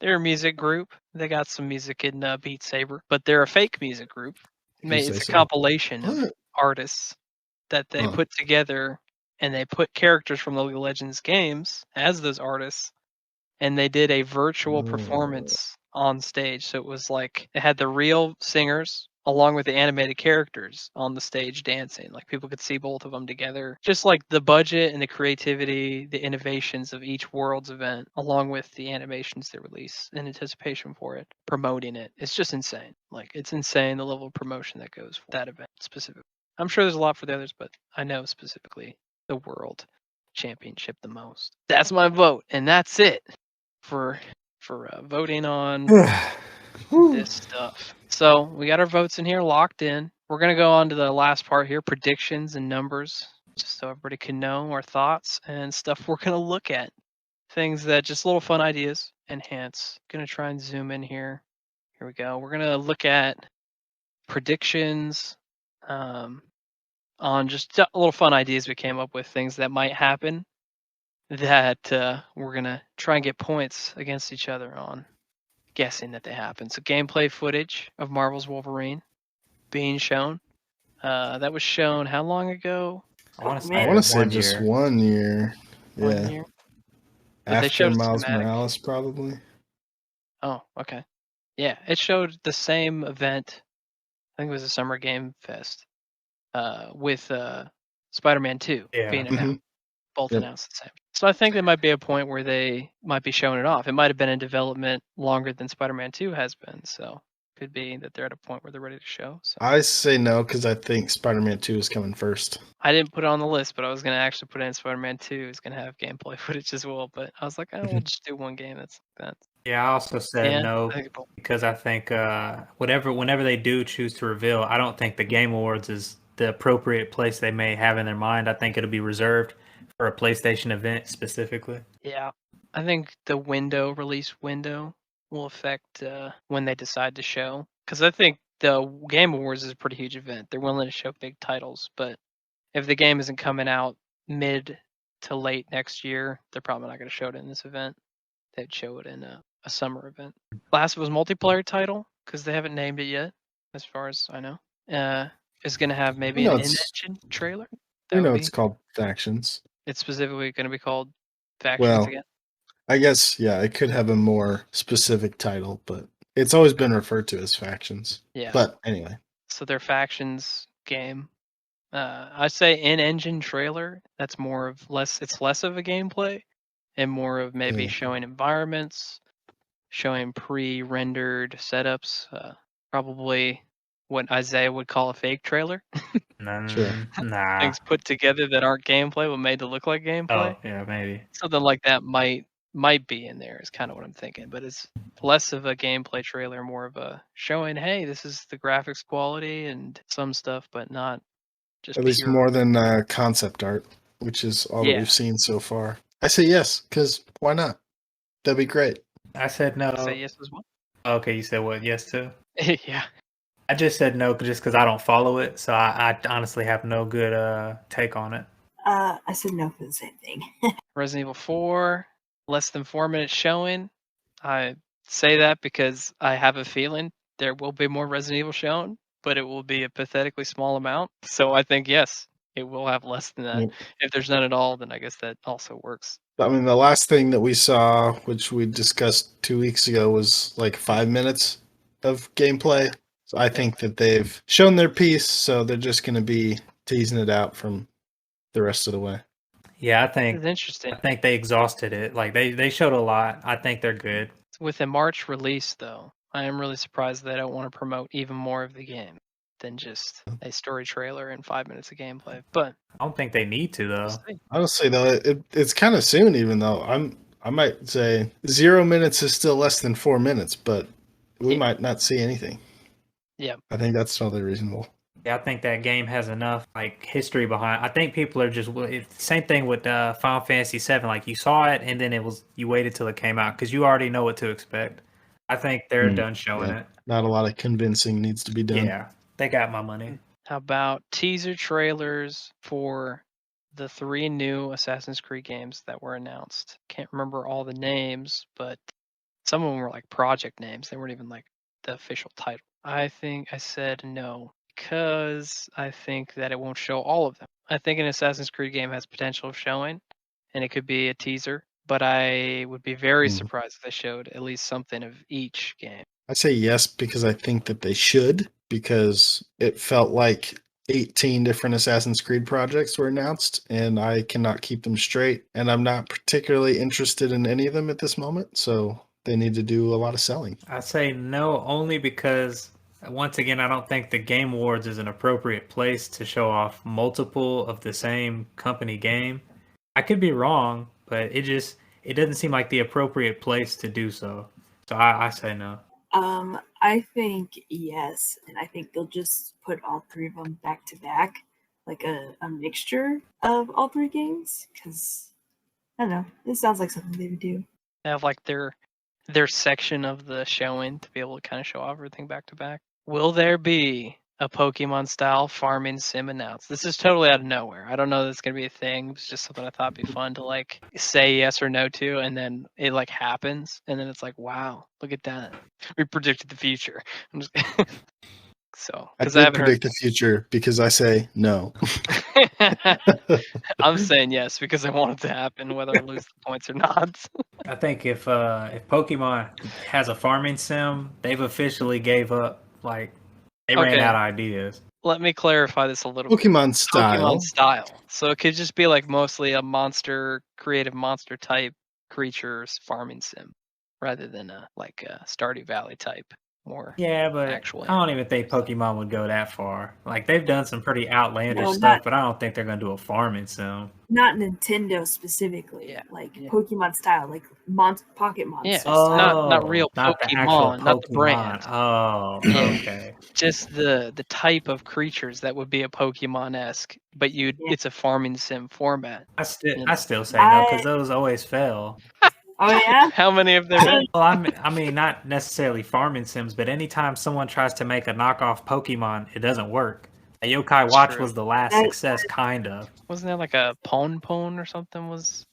they're a music group. They got some music in Beat Saber, but they're a fake music group. If you It's say a so. compilation of What? artists that they Huh. put together, and they put characters from the League of Legends games as those artists, and they did a virtual performance on stage. So it was like it had the real singers along with the animated characters on the stage dancing. Like people could see both of them together. Just like the budget and the creativity, the innovations of each Worlds event, along with the animations they release in anticipation for it, promoting it. It's just insane. Like it's insane the level of promotion that goes for that event specifically. I'm sure there's a lot for the others, but I know specifically the World Championship the most. That's my vote, and that's it for voting on this stuff. So we got our votes in here locked in. We're gonna go on to the last part here, predictions and numbers, just so everybody can know our thoughts and stuff we're gonna look at. Things that just little fun ideas, enhance. Gonna try and zoom in here. Here we go. We're gonna look at predictions on just little fun ideas we came up with, things that might happen that we're gonna try and get points against each other on guessing that they happen. So gameplay footage of Marvel's Wolverine being shown. That was shown how long ago? I want to I want to say just 1 year. Yeah. 1 year? But they After showed Miles cinematic. Morales, probably. Oh, okay. Yeah, it showed the same event. I think it was a Summer Game Fest with Spider-Man 2 being announced. Both announced the same. So I think there might be a point where they might be showing it off. It might have been in development longer than Spider-Man 2 has been. So could be that they're at a point where they're ready to show. So I say no because I think Spider-Man 2 is coming first. I didn't put it on the list, but I was going to actually put in Spider-Man 2 is going to have gameplay footage as well. But I was like, we'll just do one game that's like that. Yeah, I also said no I think because I think whenever they do choose to reveal, I don't think the Game Awards is the appropriate place they may have in their mind. I think it'll be reserved for a PlayStation event specifically. Yeah, I think the release window will affect when they decide to show. Because I think the Game Awards is a pretty huge event. They're willing to show big titles, but if the game isn't coming out mid to late next year, they're probably not going to show it in this event. They'd show it in a summer event. Last was multiplayer title, because they haven't named it yet, as far as I know. Is going to have maybe an in-engine trailer. It's called Factions. It's specifically going to be called Factions again. I guess, yeah, it could have a more specific title, but it's always been referred to as Factions. Yeah. But anyway. So their Factions game, I say in-engine trailer. That's more of less. It's less of a gameplay, and more of maybe Yeah. showing environments, showing pre-rendered setups. Probably what Isaiah would call a fake trailer. Sure. Nah. Things put together that aren't gameplay, but made to look like gameplay. Oh, yeah, maybe. Something like that might be in there. Is kind of what I'm thinking. But it's less of a gameplay trailer, more of a showing, hey, this is the graphics quality and some stuff, but not just At least pure. more than concept art, which is all that Yeah. we've seen so far. I say yes, because why not? That'd be great. I said no. I say yes as well. Okay, you said what? Yes too? Yeah. I just said no just because I don't follow it, so I honestly have no good take on it. I said no for the same thing. Resident Evil 4, less than 4 minutes showing. I say that because I have a feeling there will be more Resident Evil shown, but it will be a pathetically small amount. So I think yes, it will have less than that. Yep. If there's none at all, then I guess that also works. I mean, the last thing that we saw, which we discussed 2 weeks ago, was like 5 minutes of gameplay. So I think that they've shown their piece, so they're just going to be teasing it out from the rest of the way. Yeah, I It's think interesting. they exhausted it. Like they showed a lot. I think they're good. With a March release, though, I am really surprised they don't want to promote even more of the game than just a story trailer and 5 minutes of gameplay. But I don't think they need to though. we'll see. Honestly, though, it's kind of soon. Even though I might say 0 minutes is still less than 4 minutes, but we might not see anything. Yeah. I think that's totally reasonable. Yeah, I think that game has enough like history behind. I think people are just same thing with Final Fantasy VII. Like you saw it and then you waited till it came out because you already know what to expect. I think they're done showing Yeah. it. Not a lot of convincing needs to be done. Yeah, they got my money. How about teaser trailers for the 3 new Assassin's Creed games that were announced? Can't remember all the names, but some of them were like project names. They weren't even like the official title. I think I said no because I think that it won't show all of them. I think an Assassin's Creed game has potential of showing, and it could be a teaser, but I would be very surprised if they showed at least something of each game. I say yes because I think that they should, because it felt like 18 different Assassin's Creed projects were announced, and I cannot keep them straight, and I'm not particularly interested in any of them at this moment, so they need to do a lot of selling. I say no only because once again I don't think the Game Awards is an appropriate place to show off multiple of the same company game. I could be wrong, but it doesn't seem like the appropriate place to do so. So I say no. I think yes, and I think they'll just put all 3 of them back to back, like a mixture of all 3 games. Because I don't know, this sounds like something they would do. They have like their section of the showing to be able to kind of show off everything back to back. Will there be a Pokemon style farming sim announced? This is totally out of nowhere. I don't know that it's gonna be a thing. It's just something I thought would be fun to like say yes or no to, and then it like happens, and then it's like, wow, look at that. We predicted the future. I'm just so I because I did haven't predict the future because I say no. heard. I'm saying yes because I want it to happen, whether I lose the points or not. I think if Pokemon has a farming sim, they've officially gave up. Like they ran Okay. out of ideas. Let me clarify this a little bit. Pokemon style. Pokemon style. So it could just be like mostly a creative monster type creatures farming sim, rather than a Stardew Valley type. More Yeah, but actual. I don't even think Pokemon would go that far. Like they've done some pretty outlandish No, stuff, not- but I don't think they're gonna do a farming sim. Not Nintendo specifically, Yeah, like yeah. Pokemon style, like Pocket Monsters. Yeah. style. Not real not the actual Pokemon, not the brand. Oh, Yeah. okay. Just the type of creatures that would be a Pokemon-esque, but it's a farming sim format. I Yeah. still say no because those always fail. Oh yeah. How many have there been? Well, I mean, not necessarily farming sims, but anytime someone tries to make a knockoff Pokemon, it doesn't work. A Yokai Watch true. was the last That- success, kind of. Wasn't there like a Pon or something? Was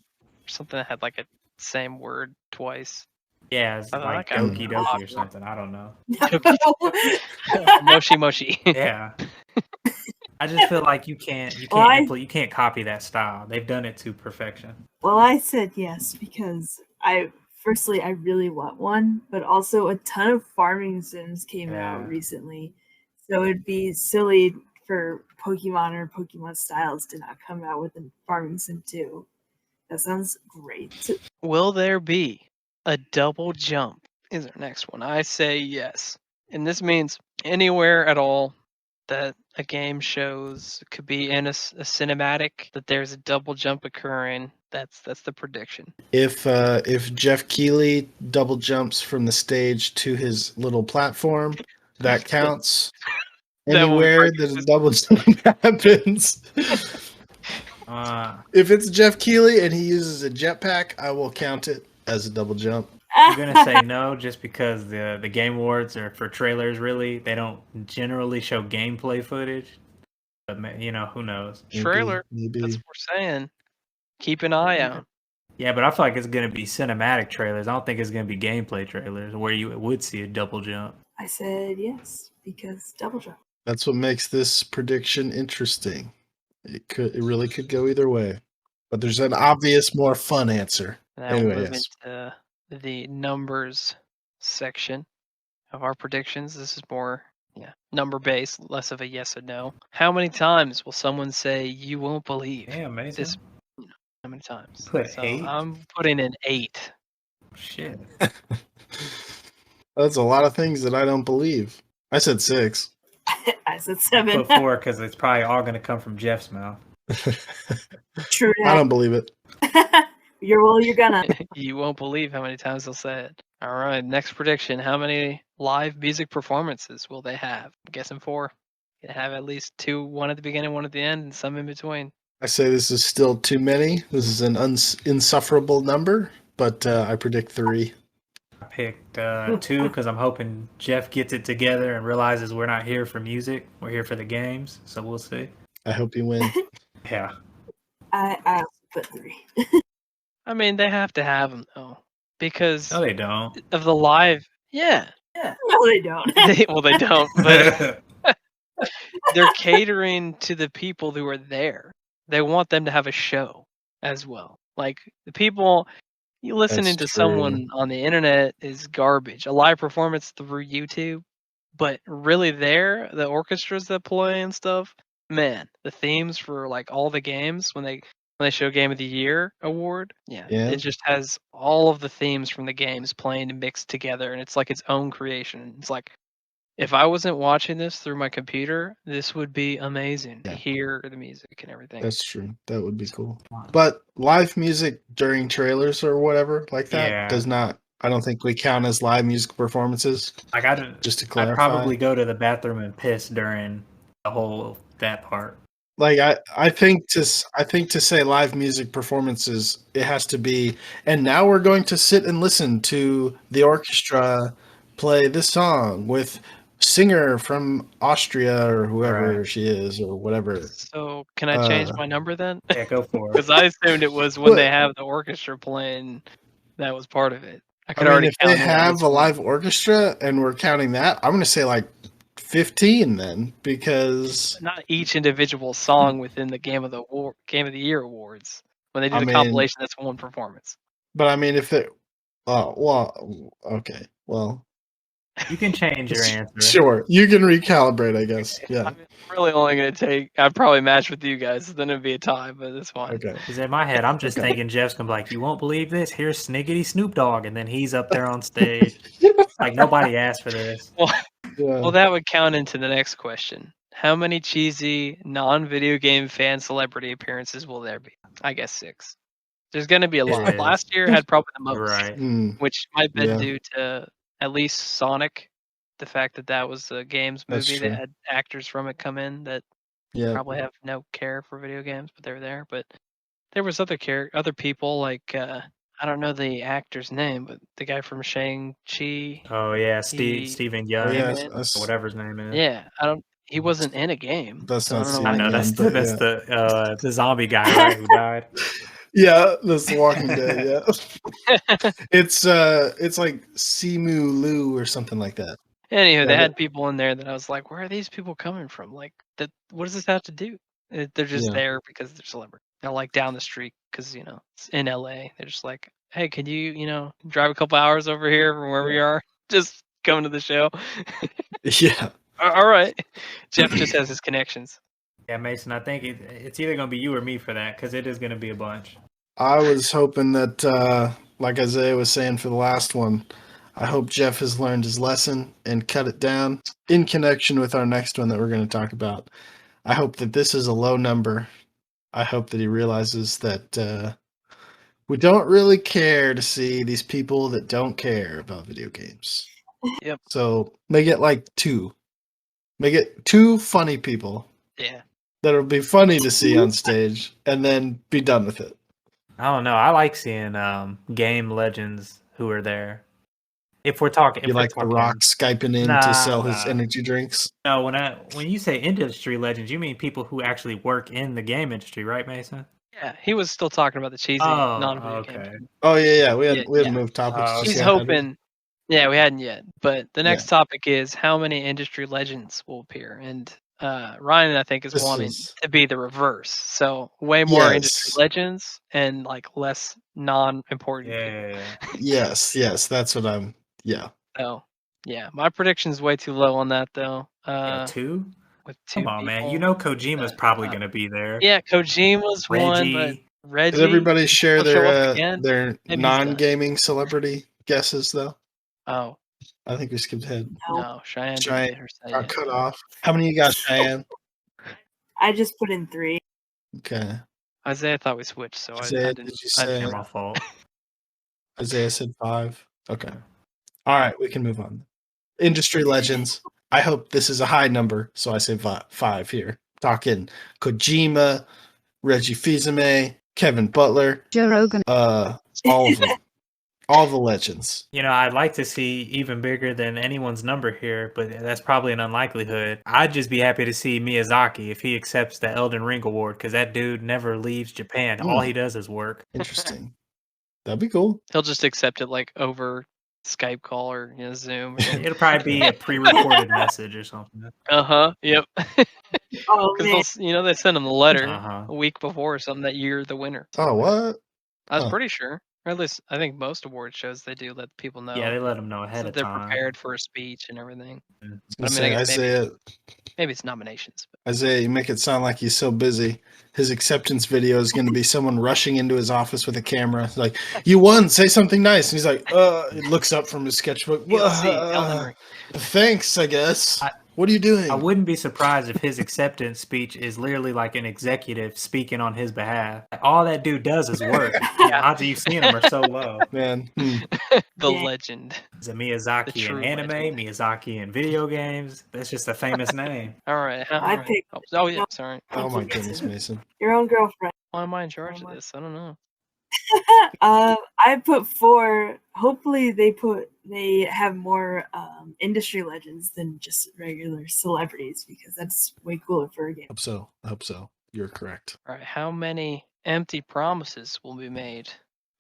something that had like a same word twice? Yeah, it's I thought like that guy was Doki Doki or popular. something. I don't know. Moshi Moshi. Yeah. I just feel like you can't Well, you can't copy that style. They've done it to perfection. Well, I said yes because I really want one, but also a ton of farming sims came Yeah. out recently, so it'd be silly for Pokemon or Pokemon Styles did not come out with a Farming Sim 2. That sounds great. Will there be a double jump? Is our next one. I say yes. And this means anywhere at all that a game shows could be in a cinematic that there's a double jump occurring. That's the prediction. If Jeff Keighley double jumps from the stage to his little platform, that counts. That will be Anywhere pretty that a double jump happens. If it's Jeff Keighley and he uses a jetpack, I will count it as a double jump. I'm gonna say no, just because the Game Awards are for trailers. Really, they don't generally show gameplay footage. But who knows? Trailer. Maybe. That's what we're saying. Keep an eye out. Yeah, but I feel like it's gonna be cinematic trailers. I don't think it's gonna be gameplay trailers where you would see a double jump. I said yes because double jump. That's what makes this prediction interesting. It really could go either way. But there's an obvious, more fun answer. Now we'll Anyway, move yes. into the numbers section of our predictions. This is more number based, less of a yes or no. How many times will someone say you won't believe? Yeah, amazing. This, how many times? Put 8? I'm putting in 8. Shit. That's a lot of things that I don't believe. I said 6. I said 7. Put 4 because it's probably all gonna come from Jeff's mouth. True. I don't believe it. You're gonna. You won't believe how many times they'll say it. All right, next prediction. How many live music performances will they have? I'm guessing 4. They have at least 2, one at the beginning, one at the end, and some in between. I say this is still too many. This is an insufferable number, but I predict 3. I picked 2 because I'm hoping Jeff gets it together and realizes we're not here for music. We're here for the games. So we'll see. I hope you win. Yeah. I also put 3. I mean, they have to have them though, because No, they don't. of the live. Yeah. No, they don't. They don't. But they're catering to the people who are there. They want them to have a show as well. Like the people you listening That's to true. someone on the internet is garbage. A live performance through YouTube, but really there, the orchestras that play and stuff, man, the themes for like all the games when they show Game of the Year award, it just has all of the themes from the games playing and mixed together, and it's like its own creation. It's like if I wasn't watching this through my computer, this would be amazing to hear the music and everything. That's true. That would be cool. But live music during trailers or whatever like that does not. I don't think we count as live music performances. Like just to clarify, I'd probably go to the bathroom and piss during the whole that part. Like I think to say live music performances, it has to be. And now we're going to sit and listen to the orchestra play this song with singer from Austria or whoever she is or whatever. So can I change my number then? Yeah, go for it. Because I assumed it was when they have the orchestra playing, that was part of it. I mean, if they have a live orchestra and we're counting that, I'm going to say like 15 then, because not each individual song within the Game of the Year awards. When they do the compilation, that's one performance. But I mean, if it, okay, well, you can change your answer. Sure, you can recalibrate, I guess. Yeah, I'm really only going to take. I'd probably match with you guys, then it'd be a tie, but it's fine. Okay. Because in my head, I'm just thinking Jeff's gonna be like, "You won't believe this. Here's Sniggity Snoop Dogg," and then he's up there on stage. Like nobody asked for this. Well, that would count into the next question. How many cheesy non-video game fan celebrity appearances will there be? I guess 6. There's going to be a lot. Last year had probably the most, right? Which might have been due to at least Sonic, the fact that was a games movie that had actors from it come in that probably have no care for video games, but they were there. But there was other people like I don't know the actor's name, but the guy from Shang-Chi. Oh yeah, Stephen Young, whatever his name is. Yeah, he wasn't in a game. That's so not. I know that's the zombie guy, right, who died. Yeah, that's The Walking Dead. Yeah, it's like Simu Liu or something like that. Anywho, they had people in there that I was like, where are these people coming from? Like, what does this have to do? They're just there because they're celebrities. They're like down the street because it's in LA. They're just like, hey, could you drive a couple hours over here from wherever you are? Just come to the show. Yeah, All right. Jeff just has his connections. Yeah, Mason, I think it's either going to be you or me for that, because it is going to be a bunch. I was hoping that, like Isaiah was saying for the last one, I hope Jeff has learned his lesson and cut it down in connection with our next one that we're going to talk about. I hope that this is a low number. I hope that he realizes that we don't really care to see these people that don't care about video games. Yep. So make it like 2. Make it 2 funny people Yeah. that'll be funny to see on stage, and then be done with it. I don't know. I like seeing game legends who are there. If we're talking, You like The Rock Skyping in to sell his energy drinks? No, when you say industry legends, you mean people who actually work in the game industry, right, Mason? Yeah, he was still talking about the cheesy non-video game. Oh yeah. We had moved topics. He's hoping. Yeah, we hadn't yet. But the next topic is how many industry legends will appear, and Ryan, I think, is wanting to be the reverse. So way more industry legends and like less non-important. Yeah. Yes, that's what I'm. Yeah. So yeah, my prediction's way too low on that though. 2? With 2 Come on, people, man. You know Kojima's probably going to be there. Yeah, Kojima's one, but Reggie. Did everybody share their Maybe non-gaming celebrity guesses though? Oh, I think we skipped ahead. no, Cheyenne got cut off. How many you got, Cheyenne? I just put in 3. Okay. Isaiah thought we switched, so Isaiah, I didn't. did you say? My fault. Isaiah said 5. Okay. All right, we can move on. Industry legends. I hope this is a high number, so I say 5 here. Talking Kojima, Reggie Fils-Aimé, Kevin Butler, Joe Rogan. All of them. All the legends. You know, I'd like to see even bigger than anyone's number here, but that's probably an unlikelihood. I'd just be happy to see Miyazaki if he accepts the Elden Ring award, because that dude never leaves Japan. All he does is work. Interesting. That'd be cool. He'll just accept it like over Skype call or Zoom. It'll probably be a pre-recorded message or something. Yep. Oh, Because they send him the letter a week before or something that you're the winner. Oh, what? I was pretty sure. Or at least I think most award shows they do let people know. Yeah, they let them know ahead of time. They're prepared for a speech and everything. But I guess maybe it's nominations. But. Isaiah, you make it sound like he's so busy. His acceptance video is going to be someone rushing into his office with a camera. It's like, you won, say something nice. And he's like, he looks up from his sketchbook. Thanks, I guess. What are you doing? I wouldn't be surprised if his acceptance speech is literally like an executive speaking on his behalf. All that dude does is work. The odds of you seeing him are so low. Man. The legend. Is it Miyazaki in anime, Miyazaki in video games? That's just a famous name. All right. I picked. Oh, yeah, sorry. Oh, my goodness, Mason. Your own girlfriend. Why am I in charge of this? I don't know. I put 4. Hopefully they have more industry legends than just regular celebrities, because that's way cooler for a game. I hope so. You're correct. All right. How many empty promises will be made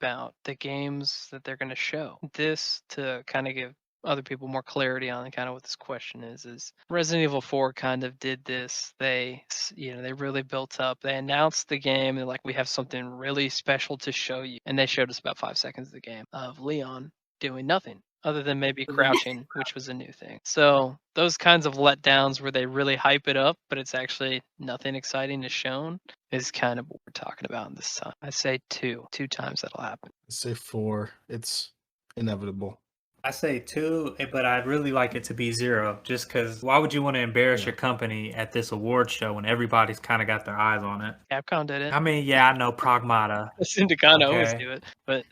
about the games that they're going to show? This to kind of give other people more clarity on kind of what this question is Resident Evil 4 kind of did this. They really built up. They announced the game and like, we have something really special to show you. And they showed us about 5 seconds of the game of Leon doing nothing other than maybe crouching, which was a new thing. So those kinds of letdowns where they really hype it up, but it's actually nothing exciting is shown is kind of what we're talking about this time. I say 2 times that'll happen. I say 4. It's inevitable. I say 2, but I'd really like it to be 0, just because why would you want to embarrass your company at this award show when everybody's kind of got their eyes on it? Capcom did it. I mean, I know Pragmata. Syndicate always do it, but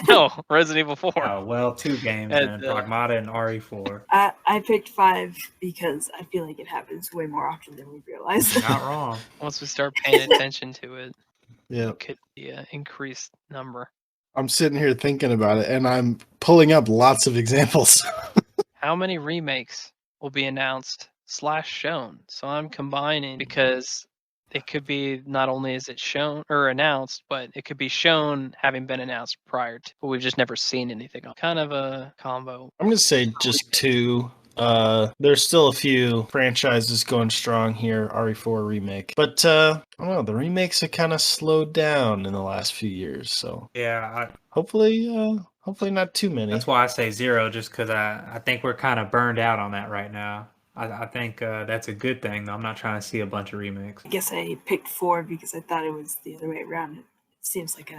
no, Resident Evil 4. Oh, well, 2 games then, Pragmata and RE4. I picked 5 because I feel like it happens way more often than we realize. You're not wrong. Once we start paying attention to it, it could be an increased number. I'm sitting here thinking about it, and I'm pulling up lots of examples. How many remakes will be announced / shown? So I'm combining because it could be not only is it shown or announced, but it could be shown having been announced prior to, but we've just never seen anything. Kind of a combo. I'm going to say just 2. There's still a few franchises going strong here, RE4 remake. But, I don't know, the remakes have kind of slowed down in the last few years, so. Yeah. Hopefully not too many. That's why I say 0, just because I think we're kind of burned out on that right now. I think that's a good thing, though. I'm not trying to see a bunch of remakes. I guess I picked 4 because I thought it was the other way around. It seems like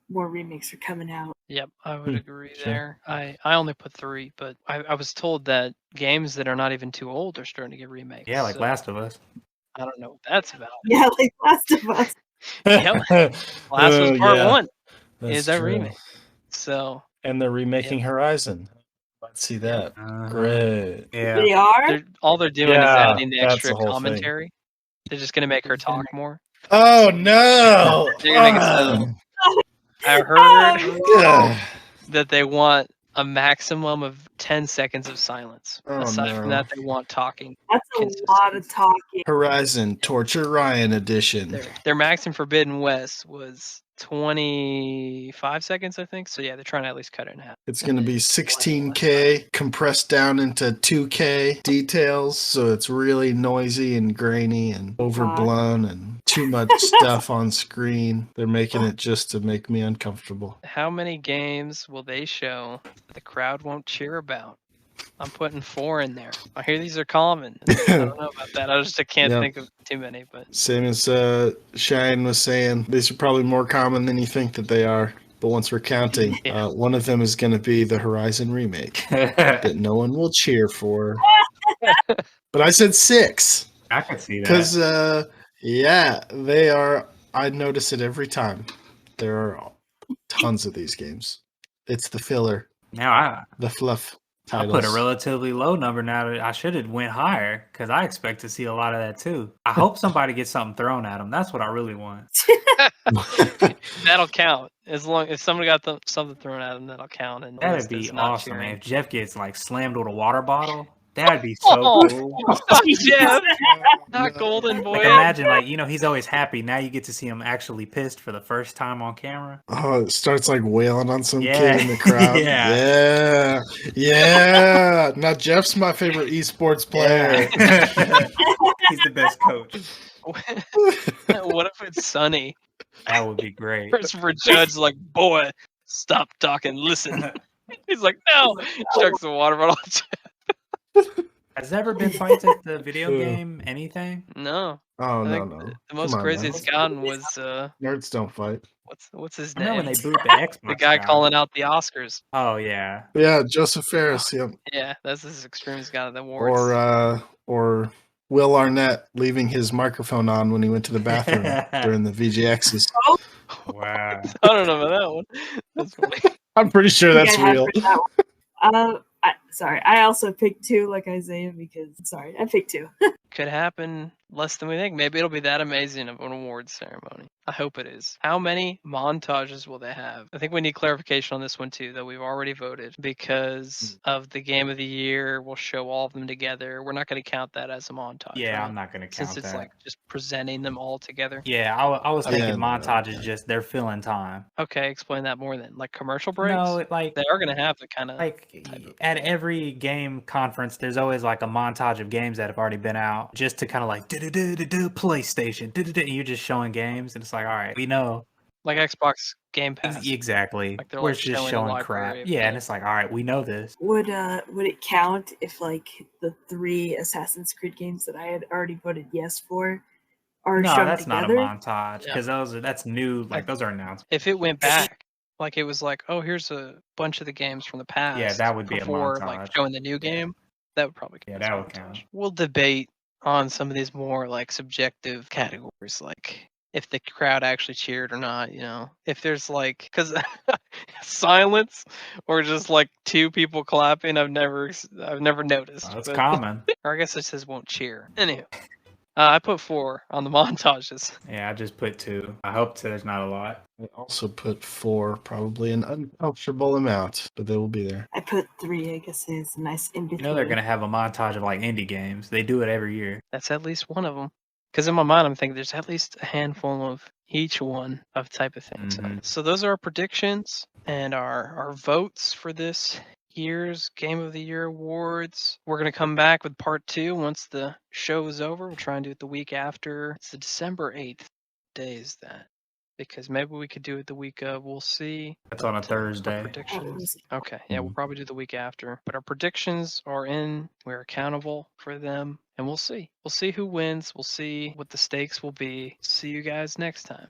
more remakes are coming out. Yep, I would agree sure. there. I only put 3, but I was told that games that are not even too old are starting to get remakes. Yeah, like so Last of Us. I don't know what that's about. Yeah, like Last of Us. Yep. Last was part 1 That's is a true. remake. So And they're remaking Horizon. Let's see that. Great. Yeah. They are? all they're doing is Yeah, adding the that's extra the whole thing. commentary. They're just gonna make her talk more. Oh no! They're gonna make it so. I heard Ugh. that they want a maximum of 10 seconds of silence. Oh, Aside from no. that, they want talking. That's a lot of talking. Horizon Torture Ryan edition. Their max in Forbidden West was 25 seconds, I think. So yeah, they're trying to at least cut it in half. It's going to be 16K compressed down into 2K details, so it's really noisy and grainy and overblown and too much stuff on screen. They're making it just to make me uncomfortable. How many games will they show that the crowd won't cheer about? I'm putting 4 in there. I hear these are common. I don't know about that. I can't Yep. think of too many, but Same as Shine was saying, these are probably more common than you think that they are. But once we're counting, Yeah. one of them is going to be the Horizon remake that no one will cheer for. But I said 6 I can see that. because, yeah, they are. I notice it every time. There are tons of these games. It's the filler, Now the fluff I titles. put a relatively low number now. I should have went higher because I expect to see a lot of that too. I hope somebody gets something thrown at them. That's what I really want. that'll count. As long as somebody got something thrown at them, that'll count. And at That'd least be it's not awesome, man. cheering. If Jeff gets like slammed with a water bottle, that'd be so Oh, cool. stop, Jeff. Not Golden Boy. Like imagine, like he's always happy. Now you get to see him actually pissed for the first time on camera. Oh, it starts like wailing on some Yeah. kid in the crowd. Yeah. Yeah. Now Jeff's my favorite esports player. Yeah. He's the best coach. What if it's Sunny? That would be great. Christopher Judge like, boy, stop talking, listen. He's like, no. Chucks the water bottle. Has there ever been fights at the video game anything? No. Oh, I no, think no. the most Come on, crazy man. it's gotten was Nerds don't fight. what's his I remember name? when they booed the Xbox The guy calling out the Oscars. Oh yeah. Yeah, Joseph Ferris. Yep. Yeah, that's as extreme as got at the awards. Or Will Arnett leaving his microphone on when he went to the bathroom during the VGXs. Wow. I don't know about that one. That's funny. I'm pretty sure that's Yeah, I real. heard that one. Sorry, I also picked 2 like Isaiah because I picked 2. Could happen less than we think. Maybe it'll be that amazing of an awards ceremony. I hope it is. How many montages will they have? I think we need clarification on this one too, though we've already voted because of the game of the year. We'll show all of them together. We're not going to count that as a montage. Yeah, right? I'm not gonna count Since it's that. like just presenting them all together. Yeah, I was thinking Yeah, no. montage is just they're filling time. Okay, explain that more then. Like commercial breaks? No, like They are going to have the kind of at every game conference, there's always like a montage of games that have already been out, just to kind of like PlayStation, and you're just showing games, and it's like, all right, we know like Xbox Game Pass. exactly. Like they're We're like just showing a showing library crap. of Yeah, and games. it's like, all right, we know this. Would it count if like the 3 Assassin's Creed games that I had already voted yes for are No, shown that's together? not a montage because that's new. Like those are announcements. If it went back, like it was like, oh, here's a bunch of the games from the past. Yeah, that would be a before montage. like showing the new game. That would probably count. Yeah, as that a would montage. count. We'll debate on some of these more like subjective categories, like if the crowd actually cheered or not. You know, if there's like because silence or just like 2 people clapping, I've never noticed. That's but- common. Or I guess it says won't cheer. Anyway. I put 4 on the montages. Yeah, I just put 2. I hope there's not a lot. I also put 4, probably an uncomfortable amount, but they will be there. I put 3. I guess it's a nice in between. You know they're gonna have a montage of like indie games. They do it every year. That's at least one of them. Because in my mind, I'm thinking there's at least a handful of each one of type of thing. Mhm. So those are our predictions and our votes for this year's Game of the Year awards. We're going to come back with part 2 once the show is over. We'll try and do it the week after. It's the December 8th. What day is that? because maybe we could do it the week of. We'll see. That's on a Our Thursday. predictions. Okay, yeah, we'll probably do the week after. But our predictions are in. We're accountable for them, and we'll see. We'll see who wins. We'll see what the stakes will be. See you guys next time.